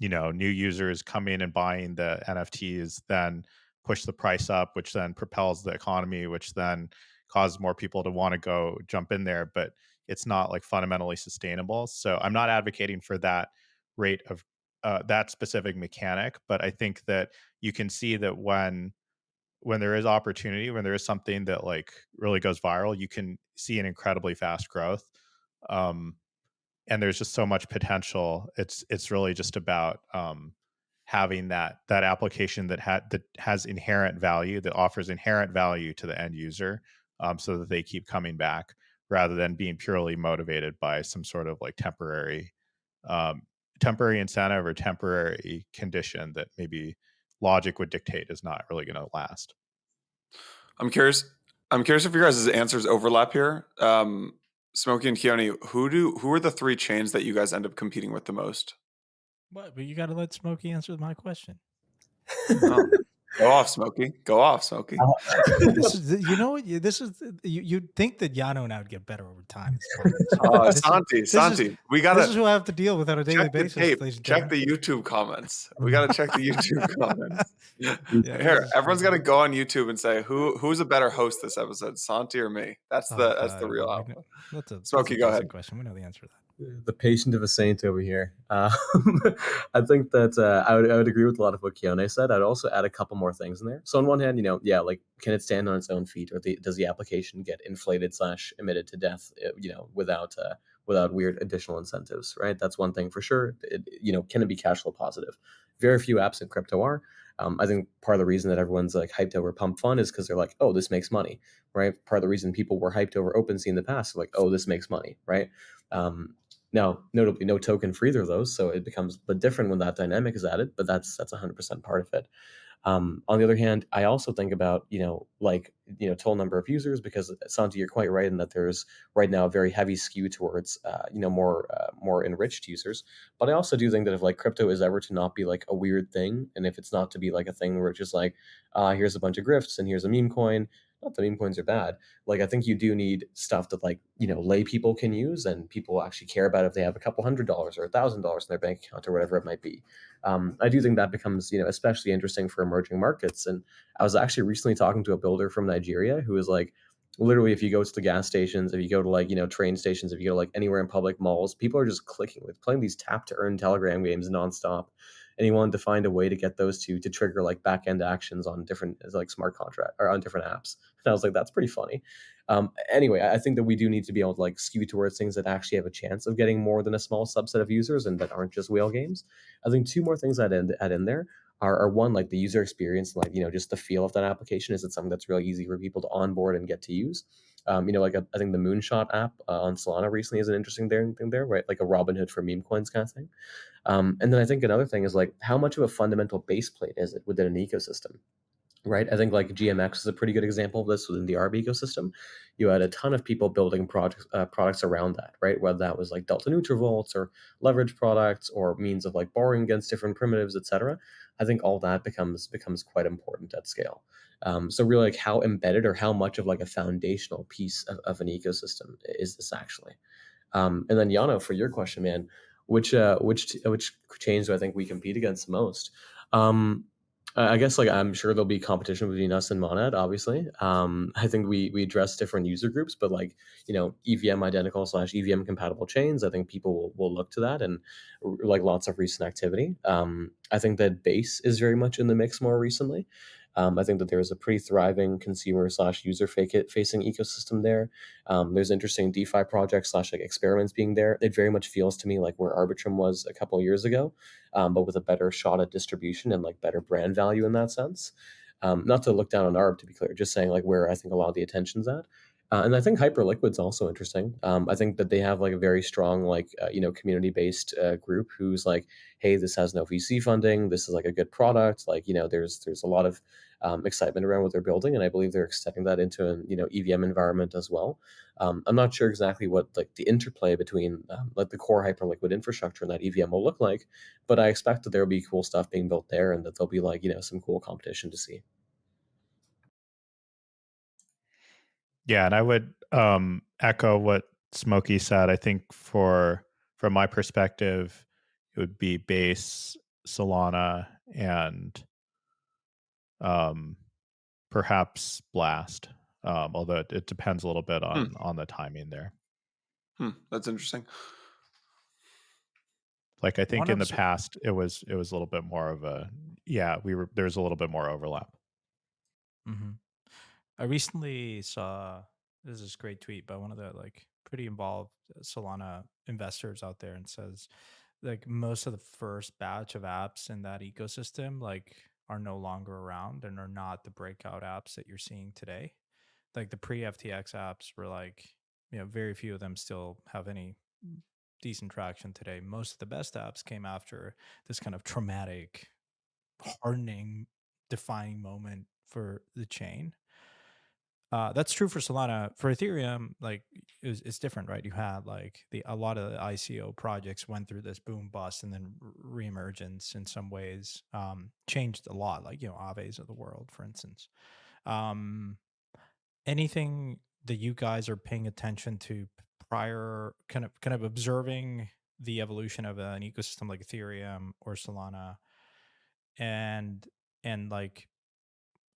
new users coming and buying the NFTs, then push the price up, which then propels the economy, which then causes more people to want to go jump in there. But it's not like fundamentally sustainable. So I'm not advocating for that rate of that specific mechanic, but I think that you can see that when there is opportunity, when there is something that like really goes viral, you can see an incredibly fast growth. Um, and there's just so much potential. It's really just about having that application that has inherent value, that offers inherent value to the end user, so that they keep coming back rather than being purely motivated by some sort of like um, temporary incentive or temporary condition that maybe logic would dictate is not really going to last. I'm curious. I'm curious if your guys' answers overlap here. Smokey and Keone, who are the three chains that you guys end up competing with the most? What? But you got to let Smokey answer my question. Oh, go off, Smokey. Go off, Smokey. This is, you know, this is, you'd think that Yano and I would get better over time. This podcast. Santi, we This gotta is who I have to deal with on a daily check the basis, tape. ladies and Check gentlemen. the YouTube comments. We gotta check the YouTube comments. Yeah, Here, this is everyone's true. gotta go on YouTube and say who's a better host this episode, Santi or me? That's Oh, the God, real we outcome. know, that's a Smokey, go basic ahead. question. We know the answer to that. The patient of a saint over here. I think that I would agree with a lot of what Keone said. I'd also add a couple more things in there. So on one hand, like can it stand on its own feet, or does the application get inflated / emitted to death, without weird additional incentives, right? That's one thing for sure. Can it be cash flow positive? Very few apps in crypto are. I think part of the reason that everyone's like hyped over Pump Fun is because they're like, oh, this makes money, right? Part of the reason people were hyped over OpenSea in the past, like, oh, this makes money, right? Now, notably, no token for either of those, so it becomes a bit different when that dynamic is added. But that's 100% part of it. On the other hand, I also think about total number of users, because Santi, you're quite right in that there's right now a very heavy skew towards more enriched users. But I also do think that if like crypto is ever to not be like a weird thing, and if it's not to be like a thing where it's just like here's a bunch of grifts and here's a meme coin. Not that meme coins are bad. Like I think you do need stuff that lay people can use and people actually care about if they have a couple $100 or $1,000 in their bank account or whatever it might be. I do think that becomes especially interesting for emerging markets. And I was actually recently talking to a builder from Nigeria who was like, literally, if you go to the gas stations, if you go to train stations, if you go to like anywhere in public malls, people are just playing these tap to earn Telegram games nonstop. And he wanted to find a way to get those to trigger like back end actions on different like smart contract or on different apps. And I was like, that's pretty funny. Anyway, I think that we do need to be able to like skew towards things that actually have a chance of getting more than a small subset of users and that aren't just whale games. I think two more things add in there are one, like the user experience, like, just the feel of that application. Is it something that's really easy for people to onboard and get to use? Like I think the Moonshot app on Solana recently is an interesting thing there, right? Like a Robinhood for meme coins kind of thing. And then I think another thing is like how much of a fundamental base plate is it within an ecosystem? Right. I think like GMX is a pretty good example of this within the ARB ecosystem. You had a ton of people building products around that, right? Whether that was like delta neutral vaults or leverage products or means of like borrowing against different primitives, etc. I think all that becomes quite important at scale. So really, like how embedded or how much of like a foundational piece of an ecosystem is this actually? And then Yano, for your question, man, which chains do I think we compete against the most? I guess like I'm sure there'll be competition between us and Monad, obviously. I think we address different user groups, but like EVM identical / EVM compatible chains. I think people will look to that and like lots of recent activity. I think that Base is very much in the mix more recently. I think that there's a pretty thriving consumer / user facing ecosystem there. There's interesting DeFi projects / like experiments being there. It very much feels to me like where Arbitrum was a couple of years ago, but with a better shot at distribution and like better brand value in that sense. Not to look down on Arb, to be clear, just saying like where I think a lot of the attention's at. And I think Hyperliquid's also interesting. I think that they have like a very strong like community based group who's like, hey, this has no VC funding. This is like a good product. Like there's a lot of excitement around what they're building, and I believe they're extending that into an EVM environment as well. I'm not sure exactly what like the interplay between like the core Hyperliquid infrastructure and that EVM will look like, but I expect that there will be cool stuff being built there, and that there'll be like some cool competition to see. Yeah, and I would echo what Smokey said. I think from my perspective, it would be Base, Solana, and um, perhaps Blast. Although it depends a little bit on the timing there. That's interesting. Like I think in the past it was a little bit more of a there's a little bit more overlap. Mm-hmm. I recently saw this great tweet by one of the like pretty involved Solana investors out there, and says like most of the first batch of apps in that ecosystem like are no longer around and are not the breakout apps that you're seeing today. Like the pre-FTX apps were like, very few of them still have any decent traction today. Most of the best apps came after this kind of traumatic, hardening, defining moment for the chain. That's true for Solana. For Ethereum, like it's different, right? You had like a lot of the ICO projects went through this boom bust and then reemergence in some ways, changed a lot. Like Aves of the world, for instance. Um, Anything that you guys are paying attention to prior, kind of observing the evolution of an ecosystem like Ethereum or Solana, and like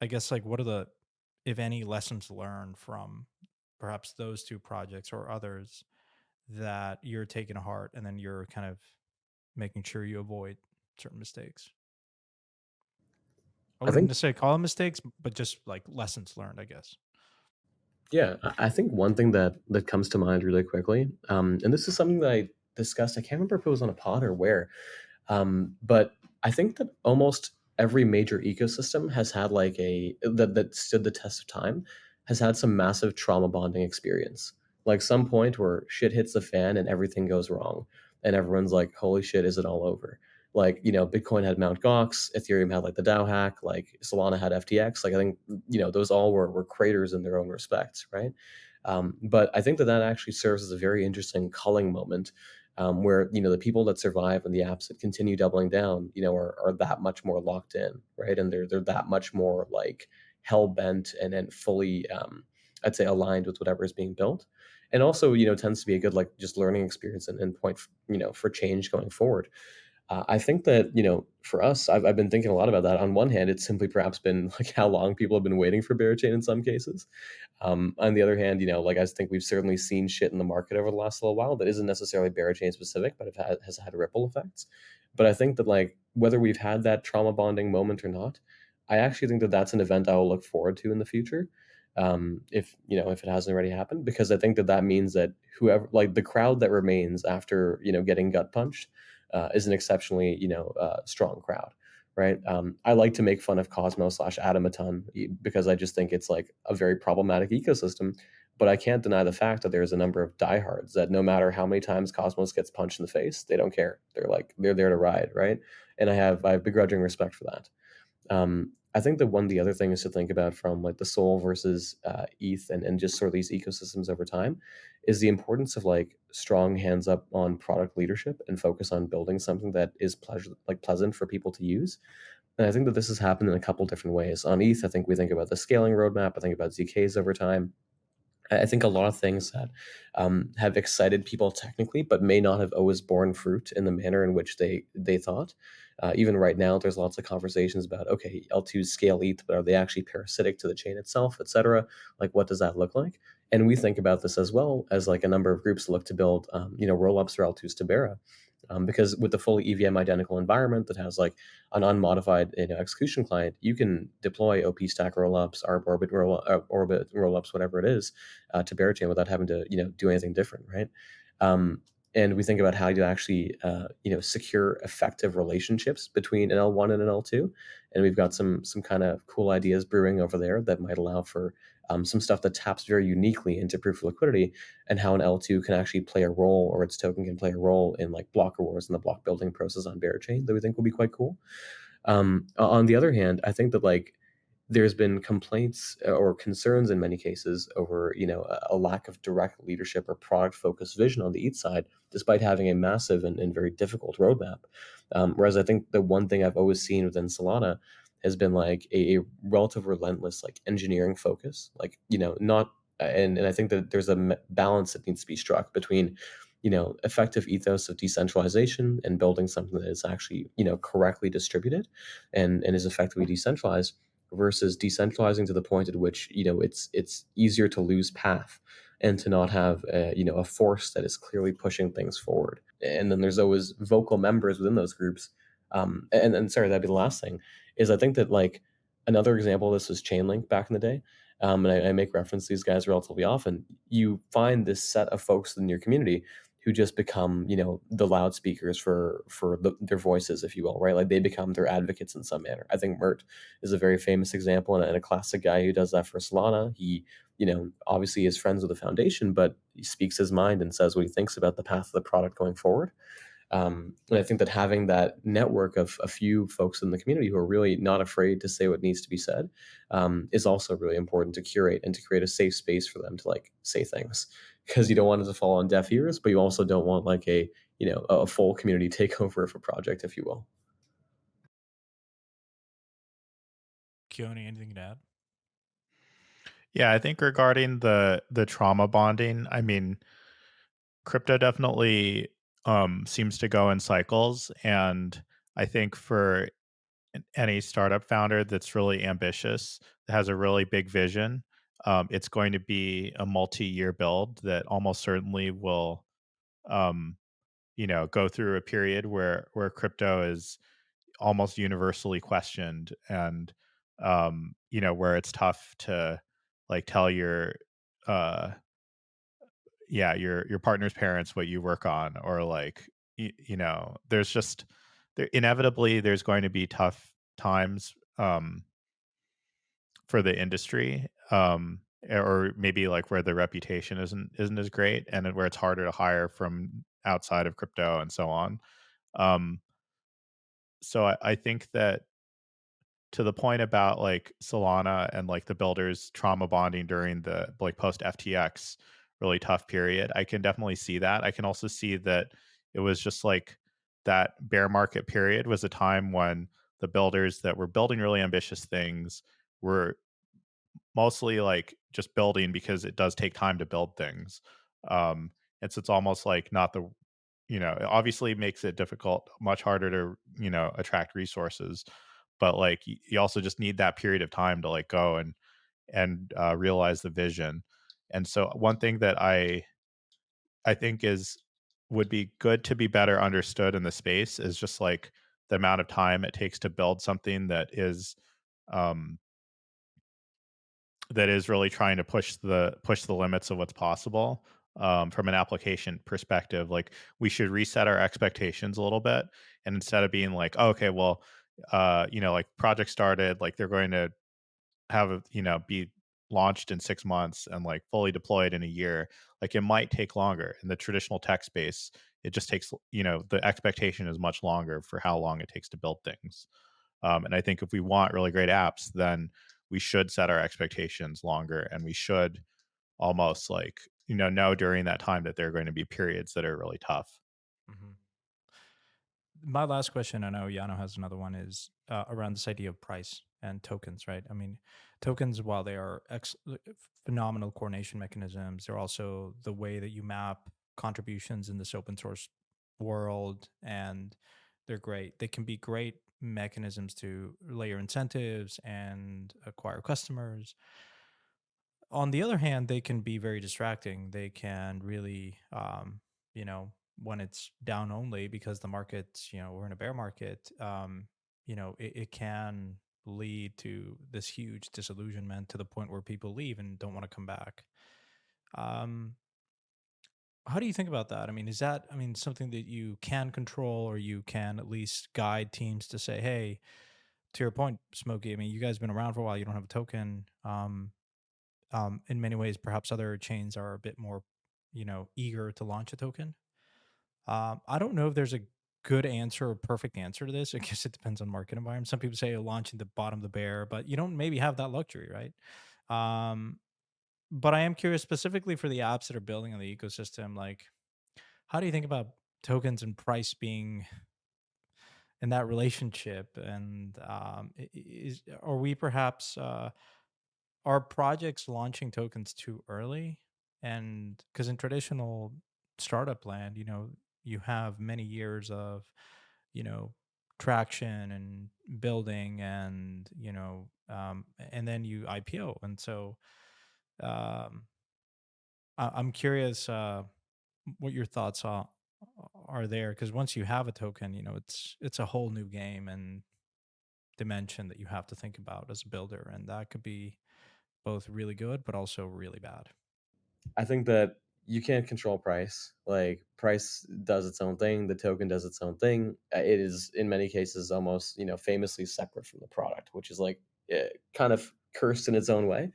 I guess like what are the, if any, lessons learned from perhaps those two projects or others that you're taking to heart, and then you're kind of making sure you avoid certain mistakes? I wouldn't necessarily call them mistakes, but just like lessons learned, I guess. Yeah, I think one thing that comes to mind really quickly, and this is something that I discussed. I can't remember if it was on a pod or where, but I think that almost every major ecosystem has had like that stood the test of time, has had some massive trauma bonding experience. Like some point where shit hits the fan and everything goes wrong, and everyone's like, "Holy shit, is it all over?" Like Bitcoin had Mt. Gox, Ethereum had like the DAO hack, like Solana had FTX. Like I think those all were craters in their own respects, right? But I think that actually serves as a very interesting culling moment, where the people that survive and the apps that continue doubling down, are that much more locked in, right? And they're that much more like hell bent and fully, I'd say, aligned with whatever is being built, and also tends to be a good like just learning experience and point for change going forward. I think that for us, I've been thinking a lot about that. On one hand, it's simply perhaps been like how long people have been waiting for Berachain in some cases. On the other hand, like I think we've certainly seen shit in the market over the last little while that isn't necessarily Berachain specific, but has had ripple effects. But I think that like whether we've had that trauma bonding moment or not, I actually think that that's an event I will look forward to in the future. if if it hasn't already happened, because I think that that means that whoever, like the crowd that remains after getting gut punched, is an exceptionally strong crowd, right? I like to make fun of Cosmos slash Atom a ton because I just think it's like a very problematic ecosystem. But I can't deny the fact that there's a number of diehards that no matter how many times Cosmos gets punched in the face, they don't care. They're there to ride, right? And I have begrudging respect for that. I think that one of the other things to think about from like the Sol versus ETH and just sort of these ecosystems over time is the importance of like strong hands up on product leadership and focus on building something that is pleasant for people to use. And I think that this has happened in a couple different ways. On ETH, I think we think about the scaling roadmap. I think about ZKs over time. I think a lot of things that have excited people technically, but may not have always borne fruit in the manner in which they thought. Even right now, there's lots of conversations about okay, L2s scale ETH, but are they actually parasitic to the chain itself, etc. Like, what does that look like? And we think about this as well as like a number of groups look to build, rollups for L2s because with the fully EVM identical environment that has like an unmodified execution client, you can deploy OP stack rollups, Orbit rollups, whatever it is, to Berachain without having to do anything different, right? And we think about how to actually secure effective relationships between an L1 and an L2, and we've got some kind of cool ideas brewing over there that might allow for some stuff that taps very uniquely into proof of liquidity, and how an L2 can actually play a role, or its token can play a role in like block rewards and the block building process on Berachain that we think will be quite cool. On the other hand, I think that like there's been complaints or concerns in many cases over a lack of direct leadership or product focused vision on the ETH side, despite having a massive and very difficult roadmap. Whereas I think the one thing I've always seen within Solana has been like a relative relentless like engineering focus, like not and I think that there's a balance that needs to be struck between effective ethos of decentralization and building something that is actually correctly distributed and is effectively decentralized, versus decentralizing to the point at which it's easier to lose path and to not have a force that is clearly pushing things forward. And then there's always vocal members within those groups. And sorry, that'd be the last thing is I think that like another example of this was Chainlink back in the day. And I make reference to these guys relatively often. You find this set of folks in your community who just become the loudspeakers for their voices, if you will, right? Like they become their advocates in some manner. I think Mert is a very famous example and a classic guy who does that for Solana. He obviously is friends with the foundation, but he speaks his mind and says what he thinks about the path of the product going forward. And I think that having that network of a few folks in the community who are really not afraid to say what needs to be said is also really important to curate and to create a safe space for them to like say things, because you don't want it to fall on deaf ears, but you also don't want like a full community takeover of a project, if you will. Keone, anything to add? Yeah, I think regarding the trauma bonding, I mean, crypto definitely seems to go in cycles, and I think for any startup founder that's really ambitious, that has a really big vision, it's going to be a multi-year build that almost certainly will, um, go through a period where crypto is almost universally questioned, and where it's tough to like tell your uh your partner's parents what you work on, or like there's just inevitably there's going to be tough times for the industry, or maybe like where the reputation isn't as great, and where it's harder to hire from outside of crypto and so on. um so I think that, to the point about like Solana and like the builders trauma bonding during the like post FTX really tough period, I can definitely see that. I can also see that it was just like that bear market period was a time when the builders that were building really ambitious things were mostly like just building because it does take time to build things. Um, and so it's almost like not the, it obviously makes it difficult, much harder to, attract resources, but like you also just need that period of time to like go and realize the vision. And so one thing that I think is would be good to be better understood in the space is just like the amount of time it takes to build something that is um that is really trying to push the limits of what's possible, from an application perspective. Like, we should reset our expectations a little bit, and instead of being like, "Oh, okay, well, like project started, like they're going to have be launched in 6 months and like fully deployed in a year." Like, it might take longer in the traditional tech space. It just takes, the expectation is much longer for how long it takes to build things. And I think if we want really great apps, then we should set our expectations longer, and we should almost like, know during that time that there are going to be periods that are really tough. Mhm. My last question, I know Yano has another one, is around this idea of price and tokens, right? I mean, tokens, while they are phenomenal coordination mechanisms, they're also the way that you map contributions in this open source world, and they're great. They can be great mechanisms to layer incentives and acquire customers. On the other hand, they can be very distracting. They can really, when it's down only because the market's, we're in a bear market, it can lead to this huge disillusionment to the point where people leave and don't want to come back. Um, how do you think about that? I mean, is that, I mean, something that you can control, or you can at least guide teams to say, hey, to your point, Smokey, I mean, you guys have been around for a while, you don't have a token. In many ways, perhaps other chains are a bit more, eager to launch a token. I don't know if there's a good answer or perfect answer to this. I guess it depends on market environment. Some people say launching the bottom of the bear, but you don't maybe have that luxury, right? Um, but I am curious specifically for the apps that are building on the ecosystem. Like, how do you think about tokens and price being in that relationship? And are we perhaps are projects launching tokens too early? And because in traditional startup land, you have many years of, you know, traction and building, and, and then you IPO. And so um, I'm curious what your thoughts are there. Because once you have a token, it's a whole new game and dimension that you have to think about as a builder. And that could be both really good, but also really bad. I think that you can't control price. Like price does its own thing, the token does its own thing. It is in many cases almost famously separate from the product, which is like kind of cursed in its own way.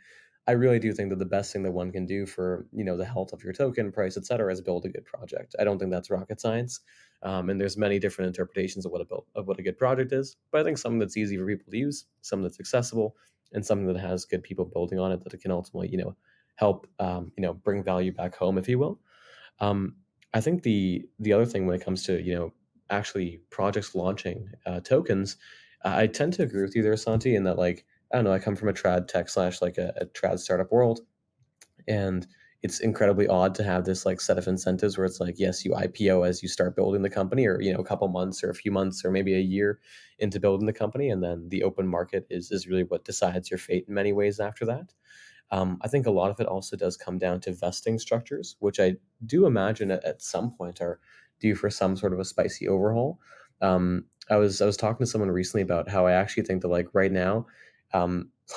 I really do think that the best thing that one can do for the health of your token, price, etc., is build a good project. I don't think that's rocket science, and there's many different interpretations of what a good project is. But I think something that's easy for people to use, something that's accessible, and something that has good people building on it that it can ultimately help bring value back home, if you will. Um, I think the other thing when it comes to actually projects launching tokens, I tend to agree with you there, Santi, in that like I don't know, I come from a trad tech slash like a trad startup world, and it's incredibly odd to have this like set of incentives where it's like yes, you IPO as you start building the company, or a couple months or a few months or maybe a year into building the company, and then the open market is really what decides your fate in many ways after that. I think a lot of it also does come down to vesting structures, which I do imagine at some point are due for some sort of a spicy overhaul. I was talking to someone recently about how I actually think that like right now,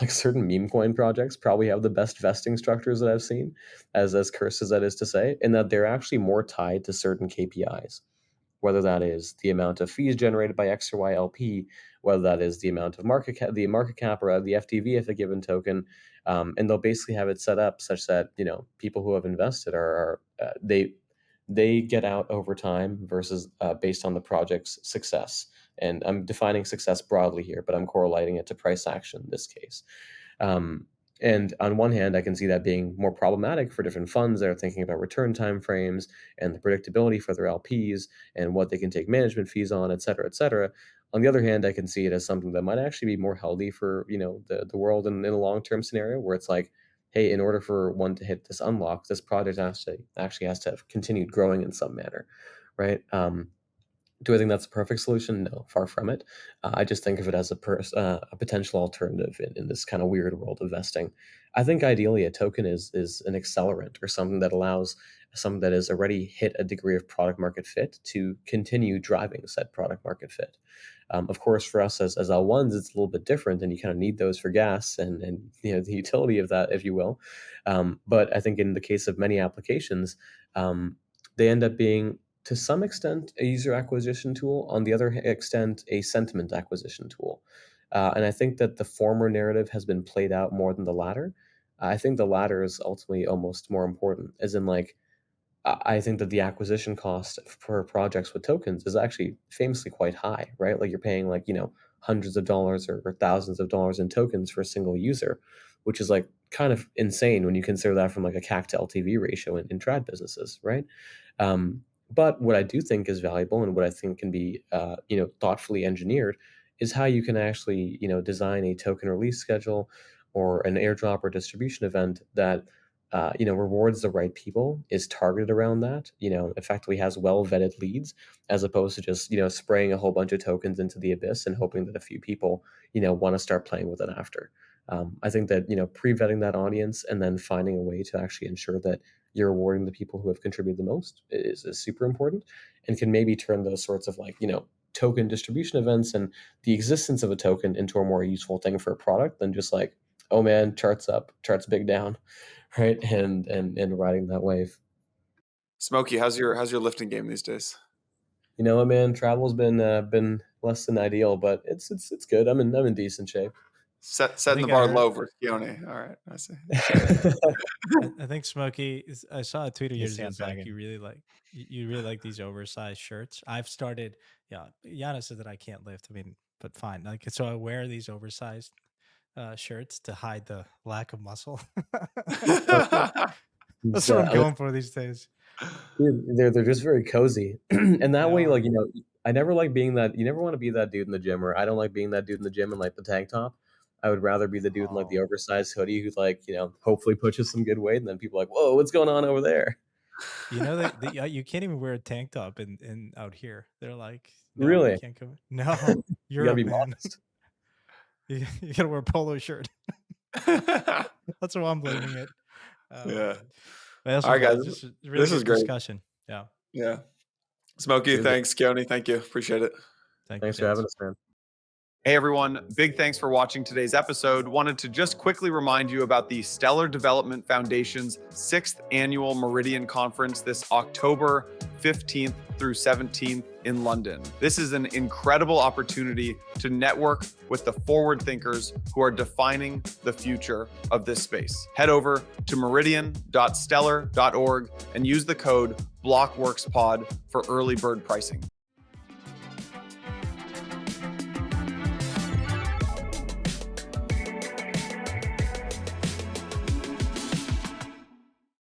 like certain meme coin projects probably have the best vesting structures that I've seen, as cursed as that is to say, in that they're actually more tied to certain KPIs, whether that is the amount of fees generated by X or Y LP, whether that is the amount of the market cap or the FTV of a given token, and they'll basically have it set up such that people who have invested they get out over time versus based on the project's success. And I'm defining success broadly here, but I'm correlating it to price action in this case. Um, and on one hand, I can see that being more problematic for different funds that are thinking about return timeframes and the predictability for their LPs and what they can take management fees on, et cetera, et cetera. On the other hand, I can see it as something that might actually be more healthy for the world in a long term scenario where it's like, hey, in order for one to hit this unlock, this project has to have continued growing in some manner, right? Do I think that's a perfect solution? No, far from it. I just think of it as a potential alternative in this kind of weird world of vesting. I think ideally a token is an accelerant or something that allows something that has already hit a degree of product market fit to continue driving said product market fit. Of course, for us as L1s, it's a little bit different, and you kind of need those for gas and the utility of that, if you will. But I think in the case of many applications, they end up being to some extent a user acquisition tool, on the other extent a sentiment acquisition tool. And I think that the former narrative has been played out more than the latter. I think the latter is ultimately almost more important, as in like I think that the acquisition cost for projects with tokens is actually famously quite high, right? Like you're paying like, hundreds of dollars or thousands of dollars in tokens for a single user, which is like kind of insane when you consider that from like a CAC to LTV ratio in trad businesses, right? Um, but what I do think is valuable and what I think can be, thoughtfully engineered is how you can actually, design a token release schedule or an airdrop or distribution event that rewards the right people, is targeted around that, effectively has well vetted leads, as opposed to just, spraying a whole bunch of tokens into the abyss and hoping that a few people, want to start playing with it after. I think that, pre-vetting that audience and then finding a way to actually ensure that you're rewarding the people who have contributed the most is super important, and can maybe turn those sorts of like, token distribution events and the existence of a token into a more useful thing for a product than just like, oh man, charts up, charts big down, right? And riding that wave. Smokey, how's your lifting game these days? You know what, man? Travel's been less than ideal, but it's good. I'm in decent shape. Setting the think bar I heard- low for Keone. All right, I see. I think Smokey. I saw a tweet of He's yours back. sandbagging. You really like these oversized shirts. I've started. Yeah, Yana said that I can't lift. I mean, but fine. Like, so I wear these oversized shirts to hide the lack of muscle. That's what I'm going for these days. Dude, they're just very cozy, and that They way, are. like I never like being that. You never want to be that dude in the gym, or I don't like being that dude in the gym in like the tank top. I would rather be the dude in like the Oh. oversized hoodie who's like hopefully pushes some good weight, and then people are like, whoa, what's going on over there? You know that you can't even wear a tank top in out here. They're like, no, you Really, can't come. No, you gotta Europe, be man. modest. You gotta wear a polo shirt. That's what I'm blaming it. Oh, Yeah. man. But this All right, was guys. just a really This good is great. discussion. Yeah. Yeah. Smokey, Cheers. thanks. Keone, thank you. Appreciate it. Thank Thanks you, for having gents. us, man. Hey everyone, big thanks for watching today's episode. Wanted to just quickly remind you about the Stellar Development Foundation's 6th annual Meridian conference this October 15th through 17th in London. This is an incredible opportunity to network with the forward thinkers who are defining the future of this space. Head over to meridian.stellar.org and use the code BlockWorksPod for early bird pricing.